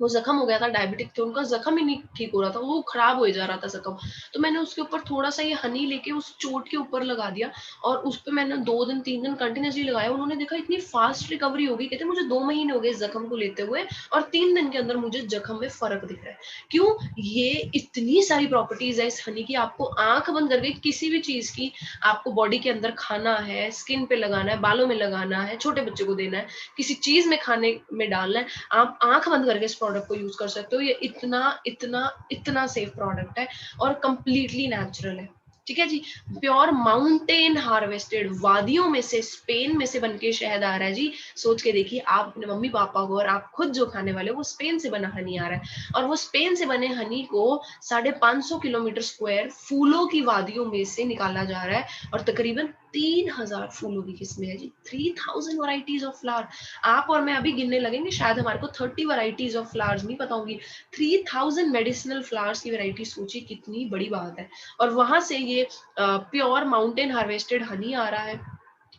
वो जख्म हो गया था, डायबिटिक थे, उनका जख्म ही नहीं ठीक हो रहा था, वो खराब हो जा रहा था जख्म। तो मैंने उसके ऊपर थोड़ा सा ये हनी लेके उस चोट के ऊपर लगा दिया, और उस पे मैंने 2 दिन 3 दिन कंटिन्यूसली लगाया। उन्होंने देखा इतनी फास्ट रिकवरी हो गई, कहते मुझे 2 महीने हो गए इस जख्म को लेते हुए, और 3 दिन के अंदर मुझे जख्म में फर्क दिख रहा है। क्यों? ये इतनी सारी प्रॉपर्टीज है इस हनी की। आपको आंख बंद करके किसी भी चीज की आपको बॉडी के अंदर खाना है, स्किन पे लगाना है, बालों में लगाना है, छोटे बच्चे को देना है, किसी चीज में खाने में डालना है, आप आंख बंद करके इस प्रोडक्ट को यूज कर सकते हो। ये इतना इतना इतना सेफ प्रोडक्ट है और कंप्लीटली नेचुरल है। ठीक है जी, प्योर माउंटेन हार्वेस्टेड, वादियों में से, स्पेन में से बनके शहद आ रहा है जी। सोच के देखिए, आप अपने मम्मी पापा को और आप खुद जो खाने वाले हो, वो स्पेन से बना हनी आ रहा है, और वो स्पेन से बने हनी को 550 किलोमीटर स्क्वायर फूलों की वादियों में से निकाला जा रहा है, और तकरीबन 3000 फूलों की किस्में है जी, 3000 वराइटीज ऑफ फ्लावर। आप और मैं अभी गिनने लगेंगे, शायद हमारे को 30 वराइटीज ऑफ फ्लावर्स नहीं पता होंगी, 3000 मेडिसिनल फ्लावर्स की वैरायटी, सोचिए कितनी बड़ी बात है। और वहां से ये प्योर माउंटेन हार्वेस्टेड हनी आ रहा है,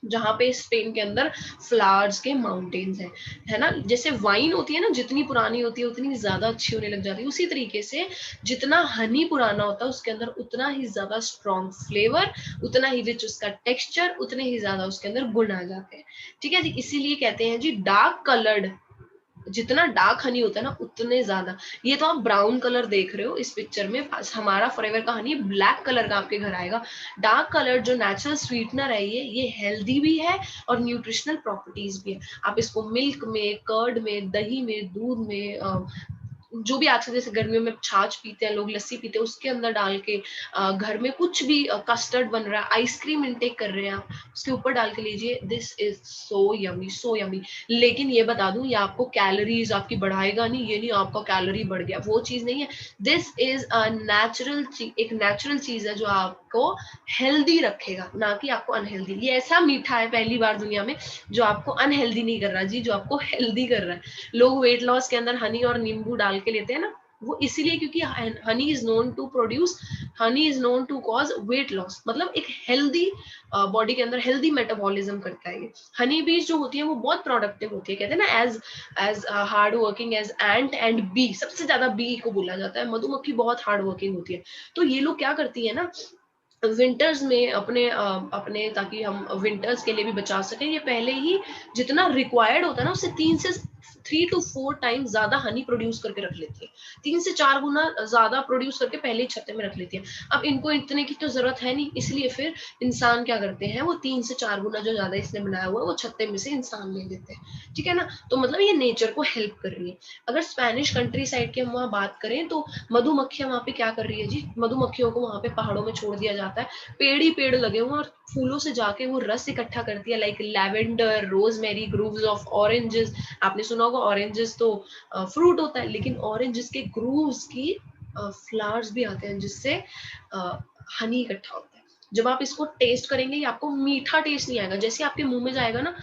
जहाँ पे स्पेन के अंदर फ्लावर्स के माउंटेन्स हैं, है ना। जैसे वाइन होती है ना, जितनी पुरानी होती है उतनी ज्यादा अच्छी होने लग जाती है, उसी तरीके से जितना हनी पुराना होता है उसके अंदर उतना ही ज्यादा स्ट्रॉन्ग फ्लेवर, उतना ही रिच उसका टेक्सचर, उतने ही ज्यादा उसके अंदर गुण आ जाते हैं। ठीक है जी, इसीलिए कहते हैं जी डार्क कलर्ड, जितना डार्क हनी होता है ना उतने ज्यादा, ये तो आप ब्राउन कलर देख रहे हो इस पिक्चर में, हमारा फॉरएवर का हनी ब्लैक कलर का आपके घर आएगा। डार्क कलर जो नेचुरल स्वीटनर है ये हेल्दी भी है और न्यूट्रिशनल प्रॉपर्टीज भी है। आप इसको मिल्क में, कर्ड में, दही में, दूध में, जो भी आजकल जैसे गर्मियों में छाछ पीते हैं लोग, लस्सी पीते हैं, उसके अंदर डाल के घर में कुछ भी कस्टर्ड बन रहा है, आइसक्रीम इनटेक कर रहे हैं आप, उसके ऊपर डाल के लीजिए, this is so yummy, so yummy. लेकिन ये बता दूं, ये आपको कैलोरीज आपकी बढ़ाएगा नहीं, ये नहीं आपका कैलोरी बढ़ गया, वो चीज नहीं है। दिस इज अ नेचुरल चीज, एक नेचुरल चीज है जो आपको हेल्दी रखेगा, ना कि आपको अनहेल्दी। ये ऐसा मीठा है पहली बार दुनिया में जो आपको अनहेल्दी नहीं कर रहा जी, जो आपको हेल्दी कर रहा है। लोग वेट लॉस के अंदर हनी और नींबू डाल के लेते हैं ना, वो इसीलिए क्योंकि honey is known to produce, honey is known to cause weight loss, मतलब एक हेल्दी बॉडी के अंदर हेल्दी मेटाबॉलिज्म करता है ये। हनी बीज जो होती है वो बहुत प्रोडक्टिव होती है, कहते हैं ना as hard working as ant and bee, सबसे ज्यादा बी को बोला जाता है, मधुमक्खी बहुत हार्ड वर्किंग होती है। तो ये लोग क्या करती है ना, विंटर्स में अपने ताकि हम विंटर्स के लिए भी बचा सकें, ये पहले ही जितना रिक्वायर्ड होता है ना उससे 3 से 4 टाइम ज्यादा हनी प्रोड्यूस करके रख लेती है, 3 से 4 गुना ज्यादा प्रोड्यूस करके पहले ही छत्ते में रख लेती है। अब इनको इतने की तो जरूरत है नहीं, इसलिए फिर इंसान क्या करते हैं, वो 3 से 4 गुना जो ज्यादा इसने बनाया हुआ है वो छत्ते में से इंसान ले लेते हैं। ठीक है ना, तो मतलब ये नेचर को हेल्प कर रही है। अगर स्पेनिश कंट्री साइड की हम वहाँ बात करें तो मधुमक्खियां वहाँ पे क्या कर रही है जी, मधुमक्खियों को वहाँ पे पहाड़ों में छोड़ दिया जाता है, पेड़ ही पेड़ लगे हुए और फूलों से जाके वो रस इकट्ठा करती है, like lavender, rosemary, groves of oranges. आपने सुना होगा ऑरेंजेस तो फ्रूट होता है, लेकिन ऑरेंजेस के ग्रूव्स की फ्लावर्स भी आते हैं जिससे हनी इकट्ठा होता है। जब आप इसको टेस्ट करेंगे ये आपको मीठा टेस्ट नहीं आएगा, जैसे आपके मुंह में जाएगा ना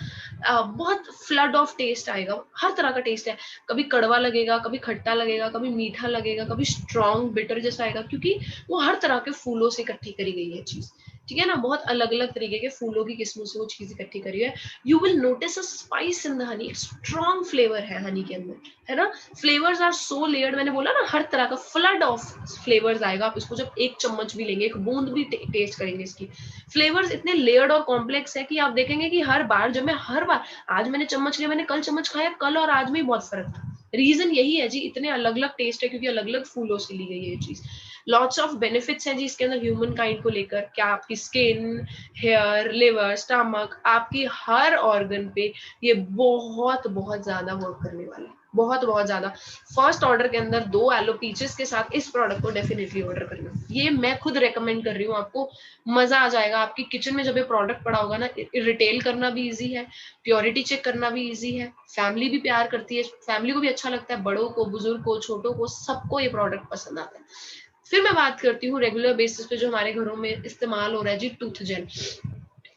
बहुत फ्लड ऑफ टेस्ट आएगा, हर तरह का टेस्ट है, कभी कड़वा लगेगा, कभी खट्टा लगेगा, कभी मीठा लगेगा, कभी स्ट्रॉन्ग बिटर जैसा आएगा, क्योंकि वो हर तरह के फूलों से इकट्ठी करी गई है चीज। ठीक है ना, बहुत अलग अलग तरीके के फूलों की किस्मों से वो चीज इकट्ठी करी है। You will notice a spice in the honey, strong flavour है हनी के अंदर, है ना। फ्लेवर्स आर सो लेयर्ड, मैंने बोला ना हर तरह का फ्लड ऑफ फ्लेवर्स आएगा, आप इसको जब एक चम्मच भी लेंगे, एक बूंद भी टेस्ट करेंगे इसकी, फ्लेवर्स इतने लेयर्ड और कॉम्प्लेक्स है कि आप देखेंगे कि हर बार जब मैं हर बार, आज मैंने चम्मच लिया, मैंने कल चम्मच खाया, कल और आज में बहुत फर्क था। रीजन यही है जी, इतने अलग अलग टेस्ट है क्योंकि अलग अलग फूलों से ली गई है ये चीज। लॉट्स ऑफ बेनिफिट्स हैं जी इसके अंदर ह्यूमन काइंड को लेकर, क्या आपकी स्किन, हेयर, लिवर, स्टमक, आपकी हर ऑर्गन पे ये बहुत बहुत ज्यादा वर्क करने वाला है, बहुत बहुत ज्यादा। फर्स्ट ऑर्डर के अंदर 2 एलो पीचेस के साथ इस प्रोडक्ट को डेफिनेटली ऑर्डर करना, ये मैं खुद रेकमेंड कर रही हूँ आपको, मजा आ जाएगा आपकी किचन में जब ये प्रोडक्ट पड़ा होगा ना। रिटेल करना भी इजी है, प्योरिटी चेक करना भी इजी है, फैमिली भी प्यार करती है, फैमिली को भी अच्छा लगता है, बड़ों को, बुजुर्ग को, छोटों को, सबको ये प्रोडक्ट पसंद आता है। फिर मैं बात करती हूँ रेगुलर बेसिस पे जो हमारे घरों में इस्तेमाल हो रहा है जी, टूथ जेल।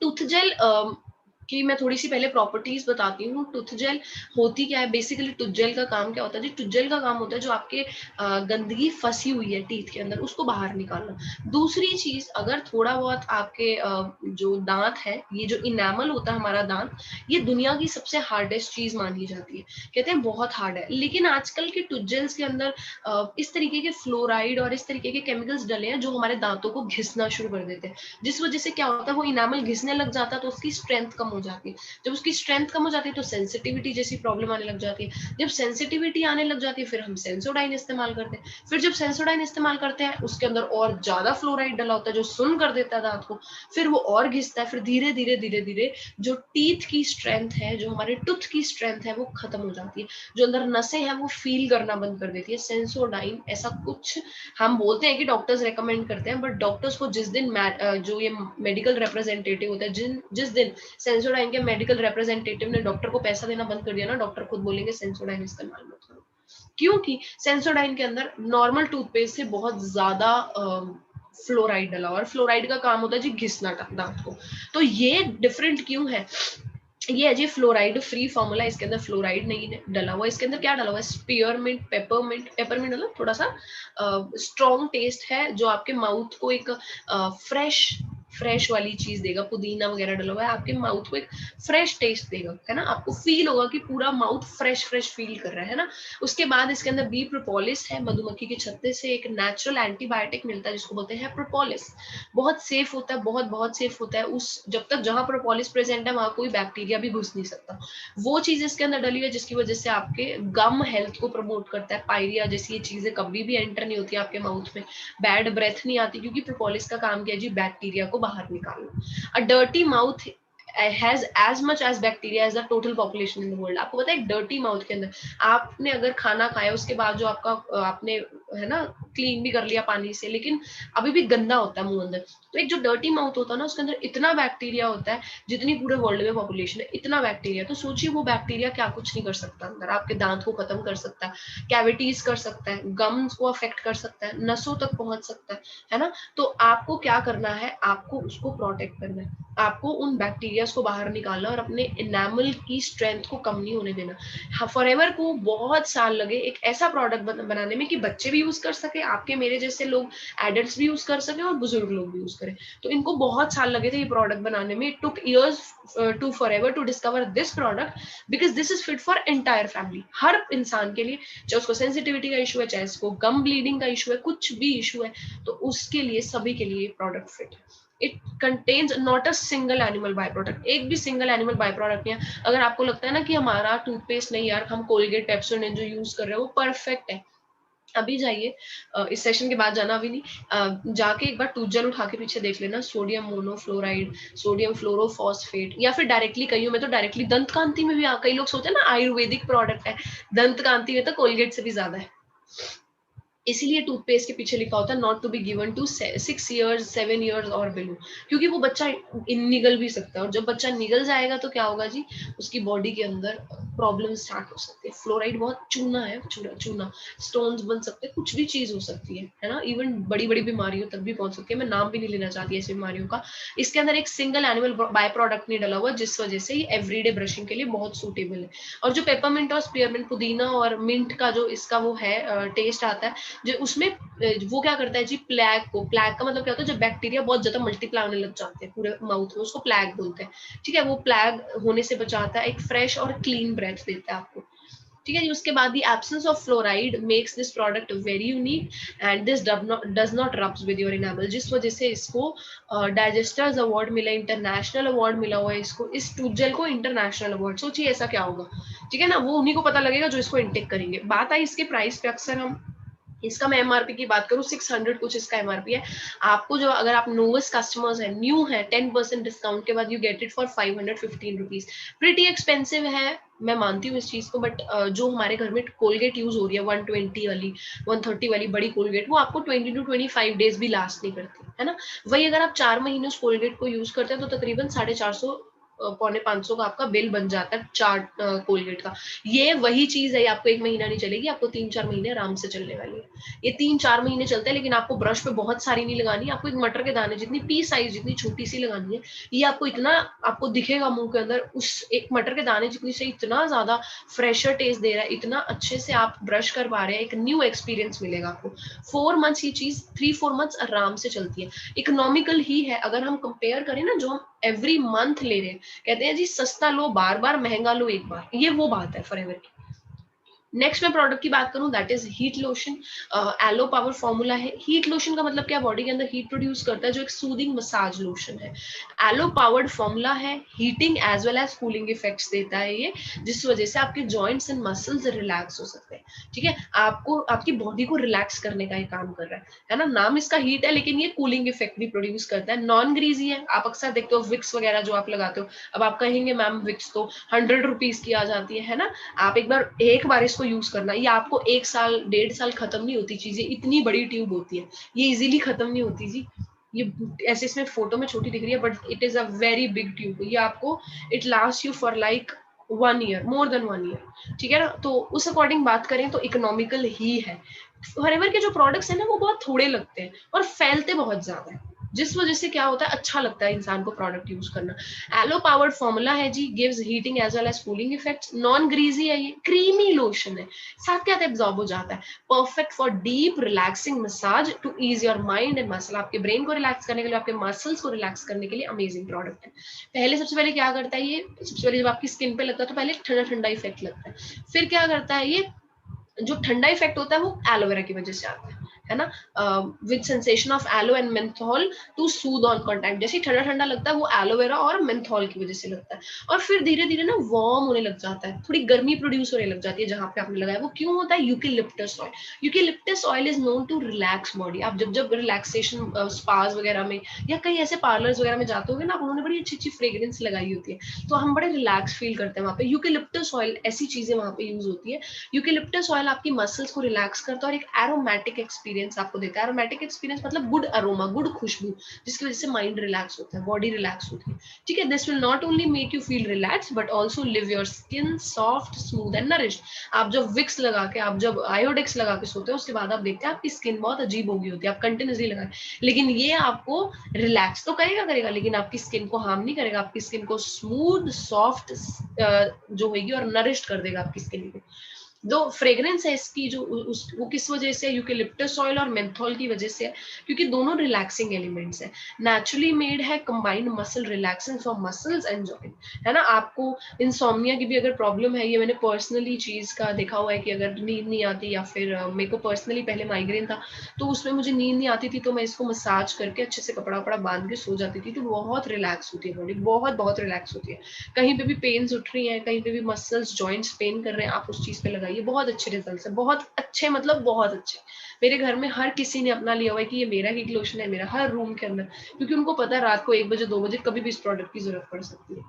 टूथ जेल की मैं थोड़ी सी पहले प्रॉपर्टीज बताती हूँ। टूथ जेल होती क्या है, बेसिकली टूथ जेल का काम क्या होता है जी, टूथ जेल का काम होता है जो आपके गंदगी फंसी हुई है टीथ के अंदर उसको बाहर निकालना। दूसरी चीज, अगर थोड़ा बहुत आपके जो दांत है, ये जो इनेमल होता है हमारा दांत, ये दुनिया की सबसे हार्डेस्ट चीज मानी जाती है, कहते हैं बहुत हार्ड है, लेकिन आजकल के टूथ जेल्स के अंदर इस तरीके के फ्लोराइड और इस तरीके के केमिकल्स डले हैं जो हमारे दांतों को घिसना शुरू कर देते हैं, जिस वजह से क्या होता है, वो इनामल घिसने लग जाता है तो उसकी स्ट्रेंथ कम हो जाती है। जब उसकी स्ट्रेंथ कम हो जाती है तो सेंसिटिविटी जैसी प्रॉब्लम आने लग जाती है। जब सेंसिटिविटी आने लग जाती है फिर हम सेंसोडाइन इस्तेमाल करते हैं। फिर जब सेंसोडाइन इस्तेमाल करते हैं उसके अंदर और ज्यादा फ्लोराइड डला होता है जो सुन कर देता है दांत को, फिर वो और घिसता है, फिर धीरे धीरे धीरे धीरे जो टीथ की स्ट्रेंथ है, जो हमारे टूथ की स्ट्रेंथ है वो खत्म हो जाती है, जो अंदर नसें हैं वो फील करना बंद कर देती है। सेंसोडाइन ऐसा कुछ हम बोलते हैं कि डॉक्टर्स रेकमेंड करते हैं, बट डॉक्टर्स को जिस दिन जो ये मेडिकल रिप्रेजेंटेटिव होता है, जिस दिन सेंसोडाइन के मेडिकल रिप्रेजेंटेटिव ने डॉक्टर को पैसा देना बंद कर दिया ना, डॉक्टर खुद बोलेंगे सेंसोडाइन इस्तेमाल मत करो, क्योंकि सेंसोडाइन के अंदर नॉर्मल टूथपेस्ट से बहुत ज्यादा फ्लोराइड डला, और फ्लोराइड का काम होता है जी घिसना दांत को। तो ये डिफरेंट क्यों है, ये है जी फ्लोराइड फ्री फॉर्मूला, इसके अंदर फ्लोराइड नहीं डला हुआ, इसके अंदर क्या डला हुआ है, स्पीयरमिंट, पेपरमिंट, पेपरमिंट मतलब थोड़ा सा स्ट्रॉन्ग टेस्ट है जो आपके माउथ को एक फ्रेश फ्रेश वाली चीज देगा, पुदीना वगैरह डला हुआ है, आपके माउथ को एक फ्रेश टेस्ट देगा, है ना, आपको फील होगा कि पूरा माउथ फ्रेश फ्रेश फील कर रहा है ना। उसके बाद इसके अंदर बी प्रोपोलिस है, मधुमक्खी के छत्ते से एक नेचुरल एंटीबायोटिक मिलता है जिसको बोलते हैं प्रोपोलिस। बहुत सेफ होता है, बहुत बहुत सेफ होता है। उस जब तक जहां प्रोपोलिस प्रेजेंट है वहां कोई बैक्टीरिया भी घुस नहीं सकता। वो चीज इसके अंदर डली हुई है जिसकी वजह से आपके गम हेल्थ को प्रमोट करता है। पायरिया जैसी ये चीजें कभी भी एंटर नहीं होती आपके माउथ में, बैड ब्रेथ नहीं आती, क्योंकि प्रोपोलिस का काम किया जी बैक्टीरिया को बाहर निकालना। A dirty mouth has as much as bacteria as the total population in the world। आपको पता है डर्टी माउथ के अंदर आपने अगर खाना खाया उसके बाद जो आपका आपने है ना क्लीन भी कर लिया पानी से, लेकिन अभी भी गंदा होता है मुंह अंदर, तो एक जो डर्टी माउथ होता है ना उसके अंदर इतना बैक्टीरिया होता है, जितनी पूरे वर्ल्ड में पॉपुलेशन है इतना बैक्टीरिया। तो सोचिए वो बैक्टीरिया क्या कुछ नहीं कर सकता अंदर, आपके दांत को खत्म कर सकता है, कैविटीज कर सकता है, गम्स को अफेक्ट कर सकता है, नसों तक पहुंच सकता है ना। तो आपको क्या करना है, आपको उसको प्रोटेक्ट करना है, आपको उन बैक्टीरिया को बाहर निकालना और अपने एनामल की स्ट्रेंथ को कम नहीं होने देना। फॉरएवर को बहुत साल लगे एक ऐसा प्रोडक्ट बनाने में कि बच्चे भी यूज कर सके, आपके मेरे जैसे लोग एडल्ट्स भी यूज कर सके और बुजुर्ग लोग भी यूज करें। तो इनको बहुत साल लगे थे ये प्रोडक्ट बनाने में। It took years to Forever to discover this product because this is fit for entire family, हर इंसान के लिए, चाहे उसको सेंसिटिविटी का इशू है, चाहे उसको गम ब्लीडिंग का इशू है, कुछ भी इशू है, तो उसके लिए सभी के लिए प्रोडक्ट फिट है। It contains not a single animal by product, एक भी सिंगल एनिमल बाय प्रोडक्ट नहीं है। अगर आपको लगता है ना कि हमारा टूथपेस्ट नहीं यार, हम कोलगेट पेप्सोडेंट जो यूज कर रहे हैं वो परफेक्ट है, अभी जाइए, इस सेशन के बाद जाना, अभी नहीं, जाके एक बार टूथ जेल उठा के पीछे देख लेना, सोडियम मोनोफ्लोराइड, सोडियम फ्लोरोफॉस्फेट, या फिर डायरेक्टली कही हूँ मैं तो डायरेक्टली दंत कांति में भी कई लोग सोचते हैं ना आयुर्वेदिक प्रोडक्ट है, दंत कांति में तो कोलगेट से भी ज्यादा है। इसीलिए टूथपेस्ट के पीछे लिखा होता है not to be given to 6 years 7 years और बिलो, क्योंकि वो बच्चा निगल भी सकता है, और जब बच्चा निगल जाएगा तो क्या होगा जी, उसकी बॉडी के अंदर प्रॉब्लम स्टार्ट हो सकती है। फ्लोराइड बहुत चूना है, चूना, स्टोन्स बन सकते हैं, कुछ भी चीज हो सकती है ना, इवन बड़ी बड़ी बीमारियों तक भी पहुंच सकती है। मैं नाम भी नहीं लेना चाहती ऐसी बीमारियों का। इसके अंदर एक सिंगल एनिमल बाय प्रोडक्ट नहीं डला हुआ, जिस वजह से ये एवरीडे ब्रशिंग के लिए बहुत सूटेबल है। और जो पेपरमिंट और स्पीयरमिंट, पुदीना और मिंट का जो इसका वो है टेस्ट आता है, जो उसमें वो क्या करता है जी, प्लैग का मतलब क्या होता है, जब बैक्टीरिया बहुत ज्यादा मल्टीप्लाई होने लग जाते हैं पूरे माउथ में, उसको प्लैग बोलते हैं, ठीक है। वो प्लैग होने से बचाता है, एक फ्रेश और क्लीन ब्रेथ देता है आपको, ठीक है जी। उसके बाद the absence of fluoride makes this product very unique and this does not rubs with your enamel, जिस वजह से इसको डाइजेस्टर्स अवार्ड मिला, इंटरनेशनल अवार्ड मिला हुआ है इसको, इस टूथ जेल को इंटरनेशनल अवार्ड। सोचिए ऐसा क्या होगा, ठीक है ना, वो उन्हीं को पता लगेगा जो इसको इंटेक करेंगे। बात आई इसके प्राइस पे, अक्सर हम इसका मैं एमआरपी की बात करूं 600 कुछ इसका एमआरपी है। आपको जो, अगर आप नोवेस्ट कस्टमर्स है, न्यू है, 10% डिस्काउंट के बाद you get it for 515 rupees. Pretty expensive है, मैं मानती हूँ इस चीज को, बट जो हमारे घर में कोलगेट यूज हो रही है 120 वाली 130 वाली बड़ी कोलगेट, वो आपको 20 to 25 डेज भी लास्ट नहीं करती, है ना। वही अगर आप 4 महीने उस कोलगेट को यूज करते हैं तो तकरीबन 450 पौने 500 का आपका बिल बन जाता है 4 कोलगेट का। ये वही चीज है, आपको 1 महीना नहीं चलेगी, आपको 3-4 महीने आराम से चलने वाली है। ये 3-4 महीने चलते हैं, लेकिन आपको ब्रश पे बहुत सारी नहीं लगानी, आपको एक मटर के दाने जितनी पी साइज जितनी छोटी सी लगानी है। ये आपको इतना आपको दिखेगा मुंह के अंदर, उस एक मटर के दाने जितनी से इतना ज्यादा फ्रेशर टेस्ट दे रहा है, इतना अच्छे से आप ब्रश कर पा रहे हैं, एक न्यू एक्सपीरियंस मिलेगा आपको। 4 मंथ्स ये चीज 3-4 मंथ्स आराम से चलती है, इकोनॉमिकल ही है। अगर हम कंपेयर करें ना, जो हम एवरी मंथ ले रहे हैं, कहते हैं जी सस्ता लो बार बार, महंगा लो एक बार, ये वो बात है फॉरएवर की। नेक्स्ट मैं प्रोडक्ट की बात करूं, that is heat lotion. Aloe power formula है। हीट लोशन का मतलब क्या, बॉडी के अंदर हीट प्रोड्यूस करता है, जो एक सूदिंग मसाज लोशन है। एलो पावर्ड फॉर्मूला है, heating as well as cooling effects देता है ये, जिस वजह से आपके जॉइंट्स एंड मसल्स रिलैक्स हो सकते हैं, ठीक है। आपको आपकी बॉडी को रिलैक्स करने का ये काम कर रहा है ना। नाम इसका हीट है, लेकिन ये कूलिंग इफेक्ट भी प्रोड्यूस करता है। नॉन ग्रीजी है, आप अक्सर देखते हो विक्स वगैरह जो आप लगाते हो, अब आप कहेंगे मैम विक्स तो 100 रुपीज की आ जाती है ना। आप एक बार इसको यूज करना, ये आपको 1 साल 1.5 साल खत्म नहीं होती चीजें, इतनी बड़ी ट्यूब होती है, ये इजीली खत्म नहीं होती जी। ये ऐसे इसमें फोटो में छोटी दिख रही है, but it is a very big tube. ये आपको it last you for like 1 year, more than 1 year, ठीक है ना। तो उस अकॉर्डिंग बात करें तो इकोनॉमिकल ही है। फॉरएवर के जो प्रोडक्ट्स है ना, वो बहुत थोड़े लगते हैं और फैलते बहुत ज्यादा है। जिस वजह से क्या होता है, अच्छा लगता है इंसान को प्रोडक्ट यूज करना। एलो पावर्ड फॉर्मूला है जी, gives heating as well as cooling effects, non greasy है, ये क्रीमी लोशन है, साथ क्या एब्जॉर्ब हो जाता है, perfect for deep relaxing massage to ease your mind and muscle, आपके ब्रेन को रिलैक्स करने के लिए, आपके मसल्स को रिलैक्स करने के लिए अमेजिंग प्रोडक्ट है। पहले सबसे पहले क्या करता है ये, सबसे पहले जब आपकी स्किन पे लगता है तो पहले ठंडा ठंडा इफेक्ट लगता है, फिर क्या करता है ये, जो ठंडा इफेक्ट होता है वो एलोवेरा की वजह से आता है ना, with sensation of aloe and menthol to soothe on contact, जैसे ठंडा ठंडा लगता है वो एलोवेरा और मेंथॉल की वजह से लगता है, और फिर धीरे धीरे ना वार्म होने लग जाता है, थोड़ी गर्मी प्रोड्यूस होने लग जाती है जहां पे आपने लगाया। वो क्यों होता है, eucalyptus oil, eucalyptus oil is known to relax body. आप जब जब रिलैक्सेशन स्पास वगैरह में या कई ऐसे पार्लर्स वगैरह में जाते होंगे ना, उन्होंने बड़ी अच्छी अच्छी फ्रेग्रेंस लगाई होती है, तो हम बड़े रिलैक्स फील करते हैं वहां पे। यूकेलिप्टस ऑयल ऐसी चीजें वहां पे यूज होती है। यूकेलिप्टस ऑयल आपकी मसल्स को रिलैक्स करता है और एक एरोमेटिक एक्सपीरियंस आपको देता है। एरोमेटिक एक्सपीरियंस मतलब गुड अरोमा, गुड खुशबू, जिसकी वजह से माइंड रिलैक्स होता है, बॉडी रिलैक्स होती है। ठीक है, this will not only make you feel relax but also live your skin soft smooth and nourished. आप जब विक्स लगा के, आप जब आयोडेक्स लगा के सोते हो, उसके बाद आप देखते हैं आपकी स्किन बहुत अजीब होगी होती है, आप कंटिन्यूसली लगाए, लेकिन ये आपको रिलैक्स तो करेगा करेगा, लेकिन आपकी स्किन को हार्म नहीं करेगा, आपकी स्किन को स्मूथ सॉफ्ट जो होगी और नरिश्ड कर देगा आपकी स्किन को। जो फ्रेग्रेंस है इसकी, जो वो किस वजह से, यूकेलिप्टस ऑयल और मेंथॉल की वजह से है, क्योंकि दोनों रिलैक्सिंग एलिमेंट्स है, नेचुरली मेड है, combined muscle relaxing for muscles and joint, है ना। आपको इंसोम्निया की भी अगर प्रॉब्लम है, ये मैंने पर्सनली चीज का देखा हुआ है कि अगर नींद नहीं आती, या फिर मेरे को पर्सनली पहले माइग्रेन था, तो उसमें मुझे नींद नहीं आती थी, तो मैं इसको मसाज करके अच्छे से कपड़ा वपड़ा बांध के सो जाती थी, तो बहुत रिलैक्स होती है बॉडी, बहुत बहुत रिलैक्स होती है। कहीं पे भी पेन्स उठ रही हैं, कहीं पे भी मसल्स जॉइंट्स पेन कर रहे हैं, आप उस चीज पे लगाइए, बहुत अच्छे रिजल्ट्स है, बहुत अच्छे, मतलब बहुत अच्छे। मेरे घर में हर किसी ने अपना लिया हुआ है कि ये मेरा हीट लोशन है, मेरा हर रूम के अंदर, क्योंकि उनको पता है रात को 1 बजे 2 बजे कभी भी इस प्रोडक्ट की जरूरत पड़ सकती है।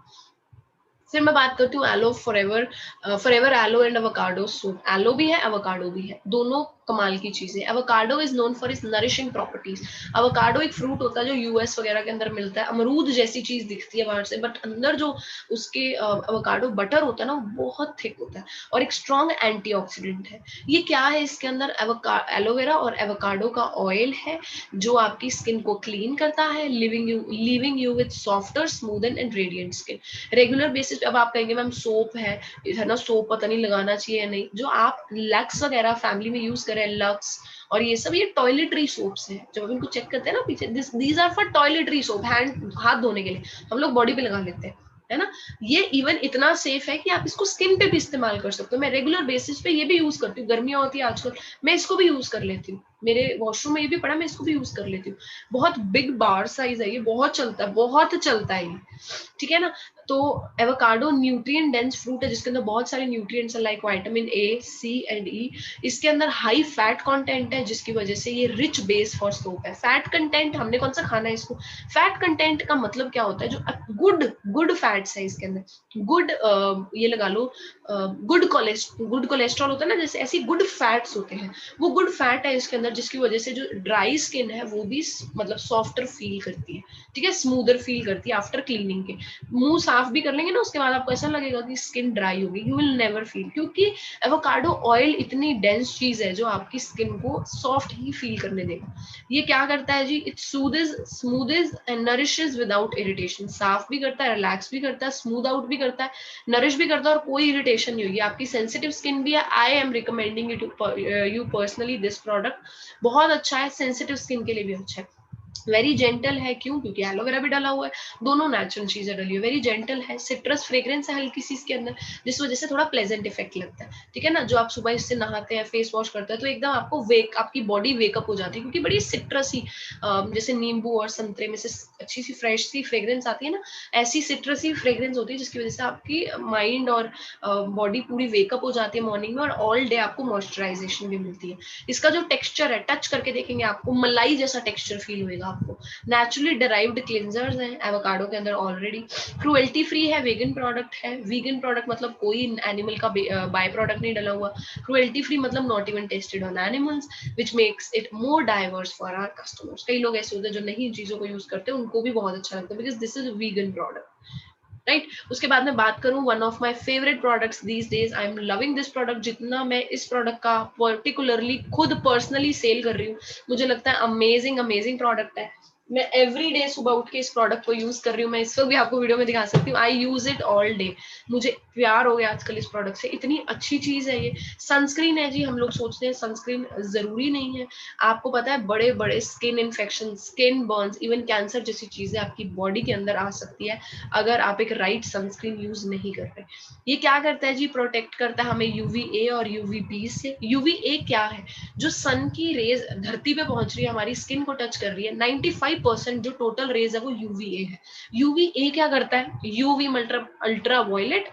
फिर मैं बात करती हूँ aloe Forever, Forever aloe and avocado soap. Aloe भी है, एवोकाडो भी है, दोनों कमाल की चीजें। Avocado is known for its nourishing properties. Avocado एक फ्रूट होता है जो यूएस वगैरह के अंदर मिलता है, अमरूद जैसी चीज दिखती है बाहर से, बट अंदर जो उसके एवोकाडो बटर होता है ना, वो बहुत थिक होता है और एक स्ट्रॉन्ग एंटीऑक्सीडेंट है। ये क्या है इसके अंदर, एलोवेरा और एवोकाडो का ऑयल है, जो आपकी स्किन को क्लीन करता है, living you with softer smoothen and radiant skin. Regular basis पे, अब आप कहेंगे मैम सोप है ना, सोप पता नहीं लगाना चाहिए या नहीं, जो आप लक्स वगैरह फैमिली में यूज करें, लक्स और ये सब, ये टॉयलेटरी सोप्स हैं, जब आप इनको चेक करते हैं ना पीछे, these are for toiletry soap, hand हाथ धोने के लिए, हम लोग बॉडी पे लगा लेते हैं, है ना। ये इवन इतना सेफ है कि आप इसको स्किन पे भी इस्तेमाल कर सकते हो। मैं रेगुलर बेसिस पे ये भी यूज करती हूँ, गर्मियां होती है आजकल, मैं इसको भी यूज कर लेती हूँ, मेरे वॉशरूम में ये भी पड़ा, मैं इसको भी यूज कर लेती हूँ। बहुत बिग बार साइज है ये, बहुत चलता है, बहुत चलता है ये, ठीक है ना। तो एवोकाडो न्यूट्रिएंट डेंस फ्रूट है, जिसके अंदर बहुत सारे न्यूट्रिएंट्स है, like vitamin A, C and E. इसके अंदर हाई फैट कंटेंट है, जिसकी वजह से ये रिच बेस फॉर सोप है। फैट कंटेंट हमने कौन सा खाना है इसको, फैट कंटेंट का मतलब क्या होता है, जो गुड गुड फैट्स है इसके अंदर, गुड ये लगा लो, गुड कोलेस्ट्रॉल होता है ना, जैसे ऐसी गुड फैट्स होते हैं, वो गुड फैट है इसके अंदर, जिसकी वजह से जो ड्राई स्किन है वो भी मतलब सॉफ्टर फील करती है, ठीक है, स्मूदर फील करती है आफ्टर क्लीनिंग के। मुंह साफ भी कर लेंगे ना उसके बाद, आपको ऐसा लगेगा कि स्किन ड्राई होगी, यू विल नेवर फील, क्योंकि एवोकाडो ऑयल इतनी डेंस चीज है जो आपकी स्किन को सॉफ्ट ही फील करने देगा। ये क्या करता है जी, it soothes, smoothes and nourishes without irritation. साफ भी करता है, रिलैक्स भी करता है, स्मूथ आउट भी करता है, नरिश भी करता है, और कोई इरिटेशन नहीं होगी। आपकी सेंसिटिव स्किन भी है, I am recommending you personally this product, बहुत अच्छा है, सेंसिटिव स्किन के लिए भी अच्छा है। वेरी जेंटल है, क्यों, क्योंकि एलोवेरा भी डाला हुआ है, दोनों नेचुरल चीजें डली हुई, वेरी जेंटल है, सिट्रस फ्रेग्रेंस है हल्की सी इसके अंदर, जिस वजह से थोड़ा प्लेजेंट इफेक्ट लगता है, ठीक है ना। जो आप सुबह इससे नहाते हैं, फेस वॉश करते हैं, तो एकदम आपको आपकी बॉडी वेकअप हो जाती है, क्योंकि बड़ी सिट्रसी, जैसे नींबू और संतरे में से अच्छी सी फ्रेश सी फ्रेग्रेंस आती है ना, ऐसी सिट्रसी फ्रेग्रेंस होती है, जिसकी वजह से आपकी माइंड और बॉडी पूरी वेकअप हो जाती है मॉर्निंग में, और ऑल डे आपको मॉइस्चराइजेशन भी मिलती है। इसका जो टेक्सचर है, टच करके देखेंगे आपको मलाई जैसा टेक्सचर फील होगा आपको। नेचुरली डिराइव्ड क्लिंजर्स हैं एवोकाडो के अंदर ऑलरेडी, क्रुएल्टी फ्री है, वेगन प्रोडक्ट है। वेगन प्रोडक्ट मतलब कोई एनिमल का बाय प्रोडक्ट नहीं डला हुआ, क्रुएल्टी फ्री मतलब not even tested on animals, which makes it more diverse for our customers. कई लोग ऐसे होते हैं जो नहीं इन चीजों को यूज करते, उनको भी बहुत अच्छा लगता है, because this is vegan product, right. उसके बाद मैं बात करूं, one of my favourite products these days, I am loving this product. जितना मैं इस प्रोडक्ट का पर्टिकुलरली खुद पर्सनली सेल कर रही हूँ, मुझे लगता है अमेजिंग अमेजिंग प्रोडक्ट है। मैं एवरी डे सुबह उठ के इस प्रोडक्ट को यूज कर रही हूँ, मैं इस वक्त भी आपको वीडियो में दिखा सकती हूँ। आई यूज इट ऑल डे, मुझे प्यार हो गया आजकल इस प्रोडक्ट से, इतनी अच्छी चीज है ये। सनस्क्रीन है जी, हम लोग सोचते हैं सनस्क्रीन जरूरी नहीं है। आपको पता है बड़े बड़े skin infection, skin Burns, even cancer जैसी चीजें आपकी बॉडी के अंदर आ सकती है अगर आप एक राइट सनस्क्रीन यूज नहीं कर रहे। ये क्या करता है जी, प्रोटेक्ट करता है हमें यूवीए और यूवीबी से। यूवीए क्या है, जो सन की रेज धरती पे पहुंच रही है, हमारी स्किन को टच कर रही है, 95% जो टोटल रेज है वो यूवीए है। यूवीए क्या करता है, यूवी अल्ट्रा वायलेट,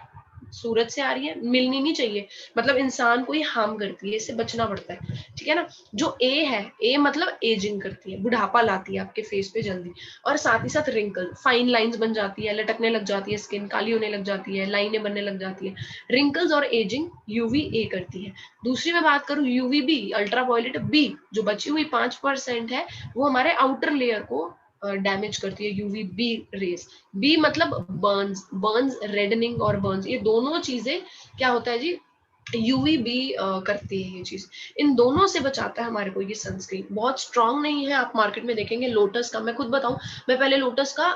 सूरज से आ रही है, मिलनी नहीं चाहिए, मतलब इंसान को ये हार्म करती है, इससे बचना पड़ता है, ठीक है ना। जो ए है, ए मतलब एजिंग करती है, बुढ़ापा लाती है आपके फेस पे जल्दी, और साथ ही साथ रिंकल, फाइन लाइंस बन जाती है, लटकने लग जाती है, स्किन काली होने लग जाती है, लाइनें बनने लग जाती है। रिंकल्स और एजिंग यूवी ए करती है। दूसरी मैं बात करूं UV B, ultraviolet B, जो बची हुई 5% है, वो हमारे आउटर लेयर को डैमेज करती है, यूवी बी रेज। बी मतलब बर्न्स, बर्न्स, रेडनिंग और बर्न्स, ये दोनों चीजें क्या होता है जी, यूवी बी करती है ये चीज। इन दोनों से बचाता है हमारे को ये सनस्क्रीन। बहुत स्ट्रांग नहीं है, आप मार्केट में देखेंगे लोटस का, मैं खुद बताऊं, मैं पहले लोटस का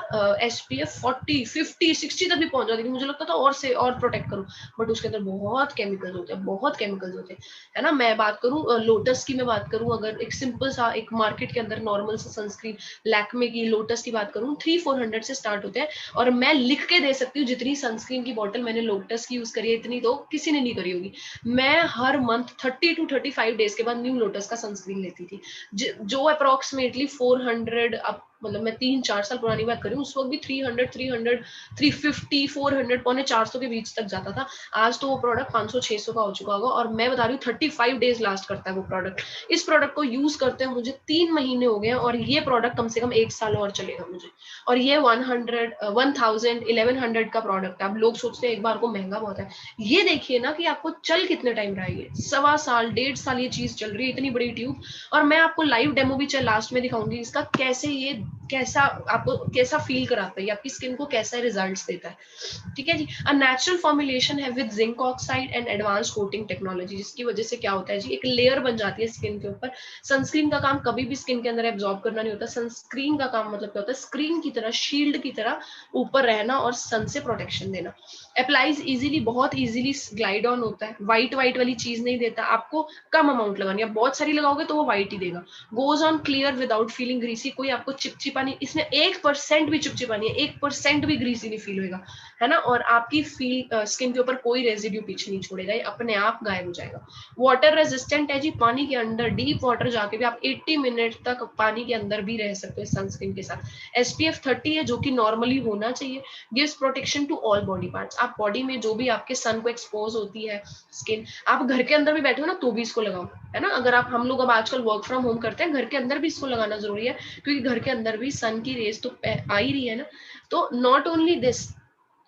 SPF 40 50 60 तक भी पहुंच जाती थी, मुझे लगता था और से और प्रोटेक्ट करूं, बट उसके अंदर बहुत केमिकल्स होते हैं, बहुत केमिकल्स होते हैं, है ना। मैं बात करूं लोटस की, मैं बात करूं अगर एक सिंपल सा एक मार्केट के अंदर नॉर्मल सा सनस्क्रीन, लैक्मे की, लोटस की बात करूं, 300-400 से स्टार्ट होते हैं। और मैं लिख के दे सकती हूँ जितनी सनस्क्रीन की बॉटल मैंने लोटस की यूज करी है, इतनी तो किसी ने नहीं करी होगी। मैं हर मंथ 30 to 35 डेज के बाद न्यू लोटस का सनस्क्रीन लेती थी, जो अप्रोक्सीमेटली 400, अब मतलब मैं 3-4 साल पुरानी बात कर रही हूँ, उस वक्त भी 300, 350, 400, 350 के बीच तक जाता था। आज तो वो प्रोडक्ट 500-600 का हो चुका होगा, और मैं बता रही हूँ 35 डेज लास्ट करता है वो प्रोडक्ट। इस प्रोडक्ट को यूज करते हैं मुझे 3 महीने हो गए हैं, और ये प्रोडक्ट कम से कम 1 साल और चलेगा मुझे। और ये 1100 का प्रोडक्ट है। अब लोग सोचते हैं एक बार को महंगा बहुत है, ये देखिए ना कि आपको चल कितने टाइम रहा है, ये 1.25 साल 1.5 साल ये चीज चल रही है, इतनी बड़ी ट्यूब। और मैं आपको लाइव डेमो भी लास्ट में दिखाऊंगी इसका, कैसे ये कैसा आपको कैसा फील कराता है, आपकी स्किन को कैसा रिजल्ट्स देता है, ठीक है जी। अ नेचुरल फॉर्मुलेशन है with zinc oxide and advance coating technology, जिसकी वजह से क्या होता है जी, एक लेयर बन जाती है स्किन के ऊपर। सनस्क्रीन का काम कभी भी स्किन के अंदर एब्जॉर्ब करना नहीं होता, सनस्क्रीन का काम मतलब क्या होता है, स्क्रीन की तरह, शील्ड की तरह ऊपर रहना और सन से प्रोटेक्शन देना। अप्लाइज इजीली, बहुत इजीली ग्लाइड ऑन होता है, व्हाइट व्हाइट वाली चीज नहीं देता आपको, कम अमाउंट लगानी है, बहुत सारी लगाओगे तो वो व्हाइट ही देगा। Goes on clear without feeling greasy, कोई आपको चिपचिपा नहीं, इसमें 1% भी चिपचिपा नहीं है, 1% भी ग्रीसी नहीं फील होगा, है ना। और आपकी स्किन के ऊपर कोई रेजिड्यू पीछे नहीं छोड़ेगा, ये अपने आप गायब हो जाएगा। वाटर रेजिस्टेंट है जी, पानी के अंदर डीप वाटर जाके भी आप 80 मिनट तक पानी के अंदर भी रह सकते हो सनस्क्रीन के साथ। SPF 30 है, जो कि नॉर्मली होना चाहिए, gives protection to all body parts. आप बॉडी में जो भी आपके सन को एक्सपोज होती है स्किन, आप घर के अंदर भी बैठे हो ना तो भी इसको लगाओ, है ना। अगर आप, हम लोग अब आजकल वर्क फ्रॉम होम करते हैं, घर के अंदर भी इसको लगाना जरूरी है, क्योंकि घर के अंदर भी सन की रेज तो आ ही रही है ना। तो not only this,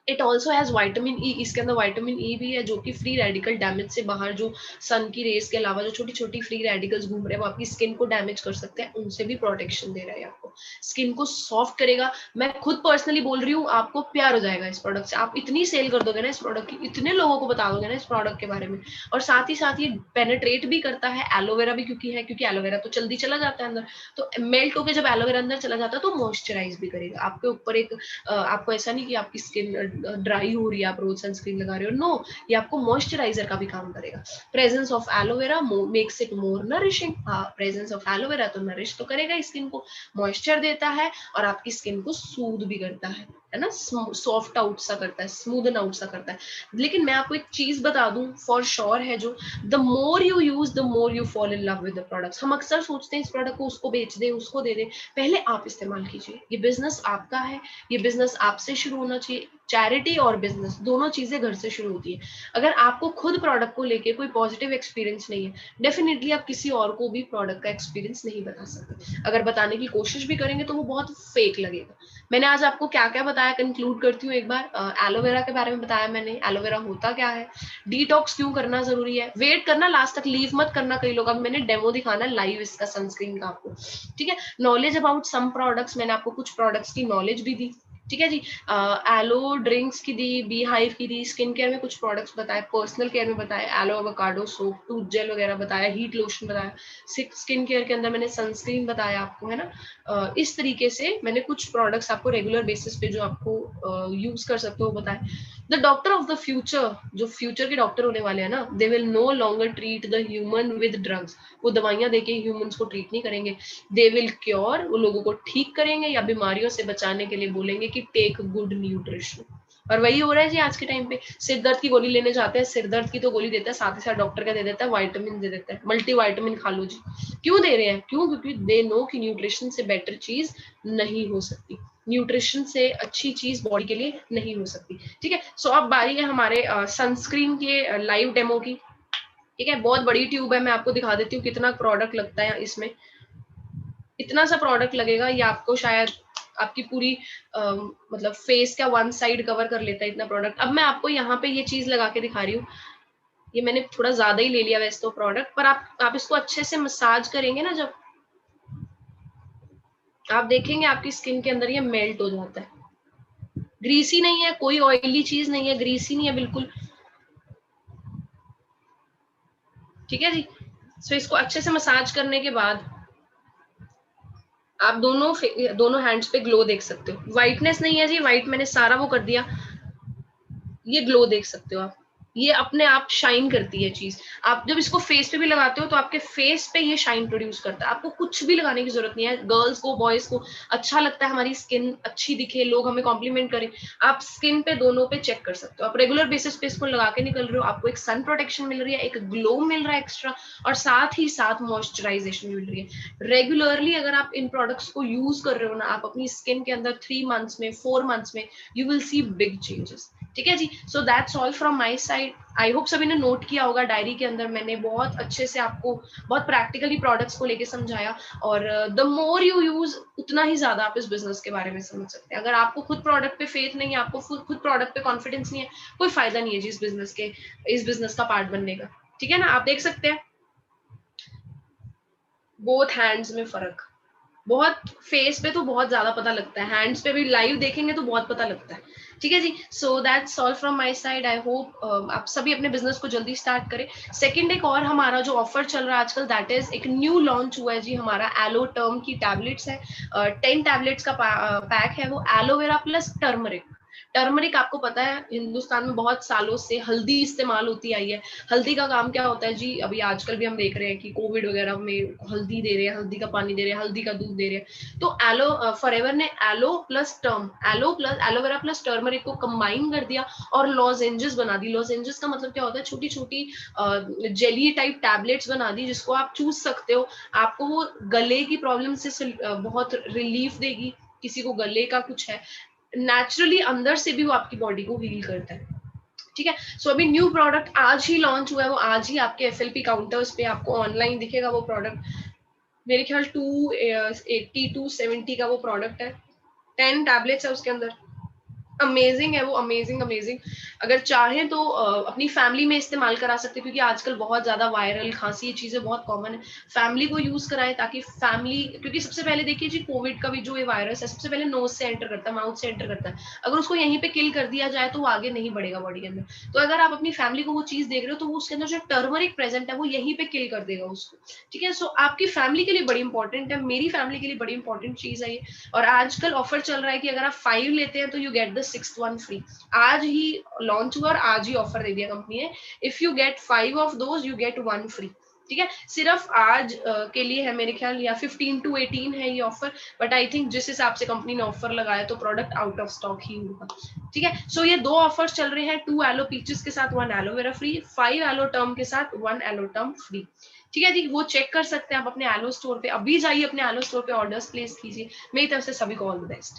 it also has vitamin E, इसके अंदर वाइटामिन ई भी है, जो कि फ्री रेडिकल डैमेज से बाहर, जो सन की रेस के अलावा जो छोटी छोटी फ्री रेडिकल्स घूम रहे हैं वो आपकी स्किन को डैमेज कर सकते हैं, उनसे भी प्रोटेक्शन दे रहा है आपको, स्किन को सॉफ्ट करेगा। मैं खुद पर्सनली बोल रही हूँ, आपको प्यार हो जाएगा इस प्रोडक्ट से, आप इतनी सेल कर दोगे ना इस प्रोडक्ट की, इतने लोगों को बता दोगे ना इस प्रोडक्ट के बारे में। और साथ ही साथ ये पेनेट्रेट भी करता है, एलोवेरा भी क्योंकि है, क्योंकि एलोवेरा तो जल्दी चला जाता है अंदर, तो मेल्ट होकर जब एलोवेरा अंदर चला जाता है तो मॉइस्चराइज भी करेगा आपके ऊपर। एक आपको ऐसा नहीं कि आपकी स्किन ड्राई हो रही है, आप रोज सनस्क्रीन लगा रहे हो, नो, ये आपको मॉइस्चराइजर का भी काम करेगा। Presence of aloe vera makes it more nourishing, हाँ, प्रेजेंस ऑफ एलोवेरा तो नरिश तो करेगा स्किन को, मॉइस्चर देता है, और आपकी स्किन को सूद भी करता है ना, सॉफ्ट आउट सा करता है, स्मूदन आउट सा करता है। लेकिन मैं आपको एक चीज बता दूं फॉर श्योर है, जो the more you use the more you fall in love with the products. हम अक्सर सोचते हैं इस प्रोडक्ट को उसको बेच दे, उसको दे दे, पहले आप इस्तेमाल कीजिए, ये बिजनेस आपका है, ये बिजनेस आपसे शुरू होना चाहिए। चैरिटी और बिजनेस दोनों चीजें घर से शुरू होती है। अगर आपको खुद प्रोडक्ट को लेके कोई पॉजिटिव एक्सपीरियंस नहीं है, डेफिनेटली आप किसी और को भी प्रोडक्ट का एक्सपीरियंस नहीं बता सकते। अगर बताने की कोशिश भी करेंगे तो वो बहुत फेक लगेगा। मैंने आज आपको क्या क्या बताया, कंक्लूड करती हूँ एक बार। एलोवेरा के बारे में बताया मैंने, एलोवेरा होता क्या है, डिटॉक्स क्यों करना जरूरी है, वेट करना लास्ट तक, लीव मत करना कई लोग, अब मैंने डेमो दिखाना लाइव इसका सनस्क्रीन का आपको, ठीक है। नॉलेज अबाउट सम प्रोडक्ट्स, मैंने आपको कुछ प्रोडक्ट्स की नॉलेज भी दी, ठीक है जी। एलो ड्रिंक्स की दी, बी हाइव की दी, स्किन केयर में कुछ प्रोडक्ट्स बताए, पर्सनल केयर में बताए, aloe avocado soap, tooth gel वगैरह बताया, हीट लोशन बताया, स्किन केयर के अंदर मैंने सनस्क्रीन बताया आपको, है ना। इस तरीके से मैंने कुछ प्रोडक्ट्स आपको रेगुलर बेसिस पे जो आपको यूज कर सकते हो बताए। The doctor of the future, जो फ्यूचर के डॉक्टर होने वाले हैं ना, they will no longer treat the human with drugs. वो दवाइयां देके ह्यूमंस को ट्रीट नहीं करेंगे, दे विल क्योर, वो लोगों को ठीक करेंगे या बीमारियों से बचाने के लिए बोलेंगे कि टेक गुड न्यूट्रिशन। और वही हो रहा है जी आज के टाइम पे। सिर दर्द की गोली लेने जाते हैं, सिर दर्द की तो गोली देता है, साथ ही साथ डॉक्टर क्या दे देता है, वाइटामिन दे देता है, मल्टी वाइटामिन खा लो जी। क्यों दे रहे हैं? क्यों? क्योंकि दे नो कि न्यूट्रिशन से बेटर चीज नहीं हो सकती, न्यूट्रिशन से अच्छी चीज बॉडी के लिए नहीं हो सकती। ठीक है, सो अब बारी है हमारे सनस्क्रीन के लाइव डेमो की। ठीक है, बहुत बड़ी ट्यूब है, मैं आपको दिखा देती हूँ कितना प्रोडक्ट लगता है इसमें। इतना सा प्रोडक्ट लगेगा, ये आपको शायद आपकी पूरी मतलब फेस का वन साइड कवर कर लेता है इतना प्रोडक्ट। अब मैं आपको यहाँ पे ये चीज लगा के दिखा रही हूँ, ये मैंने थोड़ा ज्यादा ही ले लिया वैसे तो प्रोडक्ट, पर आप इसको अच्छे से मसाज करेंगे ना, जब आप देखेंगे आपकी स्किन के अंदर ये मेल्ट हो जाता है। ग्रीसी नहीं है, कोई ऑयली चीज नहीं है, ग्रीसी नहीं है बिल्कुल। ठीक है जी। सो इसको अच्छे से मसाज करने के बाद आप दोनों हैंड्स पे ग्लो देख सकते हो। व्हाइटनेस नहीं है जी, व्हाइट मैंने सारा वो कर दिया, ये ग्लो देख सकते हो आप, ये अपने आप शाइन करती है चीज। आप जब इसको फेस पे भी लगाते हो तो आपके फेस पे ये शाइन प्रोड्यूस करता है, आपको कुछ भी लगाने की जरूरत नहीं है। गर्ल्स को, बॉयज को अच्छा लगता है हमारी स्किन अच्छी दिखे, लोग हमें कॉम्प्लीमेंट करें। आप स्किन पे दोनों पे चेक कर सकते हो, आप रेगुलर बेसिस पे इसको लगा के निकल रहे हो, आपको एक सन प्रोटेक्शन मिल रही है, एक ग्लो मिल रहा है एक्स्ट्रा, और साथ ही साथ मॉइस्चराइजेशन मिल रही है। रेगुलरली अगर आप इन प्रोडक्ट्स को यूज कर रहे हो ना, आप अपनी स्किन के अंदर 3 मंथ्स में, 4 मंथ्स में you will see big changes. ठीक है जी। So that's all from my side. I hope सभी ने नोट किया होगा, डायरी के अंदर मैंने बहुत अच्छे से आपको बहुत प्रैक्टिकली प्रोडक्ट्स को लेके समझाया। और द मोर यू यूज, उतना ही ज्यादा आप इस बिजनेस के बारे में समझ सकते हैं। अगर आपको खुद प्रोडक्ट पे फेथ नहीं है, आपको खुद प्रोडक्ट पे कॉन्फिडेंस नहीं है, कोई फायदा नहीं है जी इस बिजनेस का पार्ट बनने का। ठीक है ना, आप देख सकते हैं बोथ हैंड्स में फर्क, बहुत फेस पे तो बहुत ज्यादा पता लगता है, हैंड्स पे भी लाइव देखेंगे तो बहुत पता लगता है। ठीक है जी। So that's all from my side. I hope आप सभी अपने बिजनेस को जल्दी स्टार्ट करें। सेकंड, एक और हमारा जो ऑफर चल रहा है आजकल, दैट इज एक न्यू लॉन्च हुआ है जी, हमारा एलो टर्म की टैबलेट्स है। 10 टैबलेट्स का पैक है वो, एलोवेरा प्लस टर्मरिक। टर्मरिक आपको पता है हिंदुस्तान में बहुत सालों से हल्दी इस्तेमाल होती आई है। हल्दी का काम क्या होता है जी, अभी आजकल भी हम देख रहे हैं कि कोविड वगैरह में हल्दी दे रहे हैं, हल्दी का पानी दे रहे हैं, हल्दी का दूध दे रहे हैं। तो फॉरएवर ने एलोवेरा प्लस टर्मरिक को कंबाइन कर दिया और लॉजेंजेस बना दी। लॉजेंजेस का मतलब क्या होता है, छोटी छोटी जेली टाइप टैबलेट्स बना दी, जिसको आप चूस सकते हो। आपको वो गले की प्रॉब्लम से बहुत रिलीफ देगी। किसी को गले का कुछ है, नेचुरली अंदर से भी वो आपकी बॉडी को हील करता है। ठीक है। सो अभी न्यू प्रोडक्ट आज ही लॉन्च हुआ है, वो आज ही आपके एफएलपी काउंटर्स पे आपको ऑनलाइन दिखेगा वो प्रोडक्ट। मेरे ख्याल 280 270 का वो प्रोडक्ट है, 10 टैबलेट्स है उसके अंदर। अमेजिंग है वो, अमेजिंग अमेजिंग। अगर चाहें तो अपनी फैमिली में इस्तेमाल करा सकते हैं, क्योंकि आजकल बहुत ज्यादा वायरल खांसी ये चीजें बहुत कॉमन है। फैमिली को यूज कराएं ताकि फैमिली, क्योंकि सबसे पहले देखिए जी, कोविड का भी जो ये वायरस है सबसे पहले नोज से एंटर करता है, माउथ से एंटर करता है। अगर उसको यहीं पे किल कर दिया जाए तो वो आगे नहीं बढ़ेगा बॉडी के अंदर। तो अगर आप अपनी फैमिली को वो चीज देख रहे हो तो वो उसके अंदर जो टर्मरिक प्रेजेंट है वो यहीं पे किल कर देगा उसको। ठीक है। सो आपकी फैमिली के लिए बड़ी इंपॉर्टेंट है, मेरी फैमिली के लिए बड़ी इंपॉर्टेंट चीज है ये। और आजकल ऑफर चल रहा है कि अगर आप 5 लेते हैं तो you get the 6th one free. आज ही लॉन्च हुआ और आज ही ऑफर दे दिया कंपनी ने, if you get 5 of those you get 1 free. ठीक है, सिर्फ आज के लिए है मेरे ख्याल, या 15 to 18 है ये ऑफर। बट आई थिंक जिस हिसाब से कंपनी ने ऑफर लगाया तो प्रोडक्ट आउट ऑफ स्टॉक ही होगा। ठीक है। सो ये 2 ऑफर्स चल रहे हैं, 2 एलो पीचेस के साथ 1 एलोवेरा फ्री, 5 एलो टर्म के साथ 1 एलो टर्म फ्री। ठीक है जी, वो चेक कर सकते हैं आप अपने एलो स्टोर पे। अभी जाइए अपने एलो स्टोर पे, ऑर्डर्स प्लेस कीजिए। मेरी तरफ से सभी को ऑल द बेस्ट।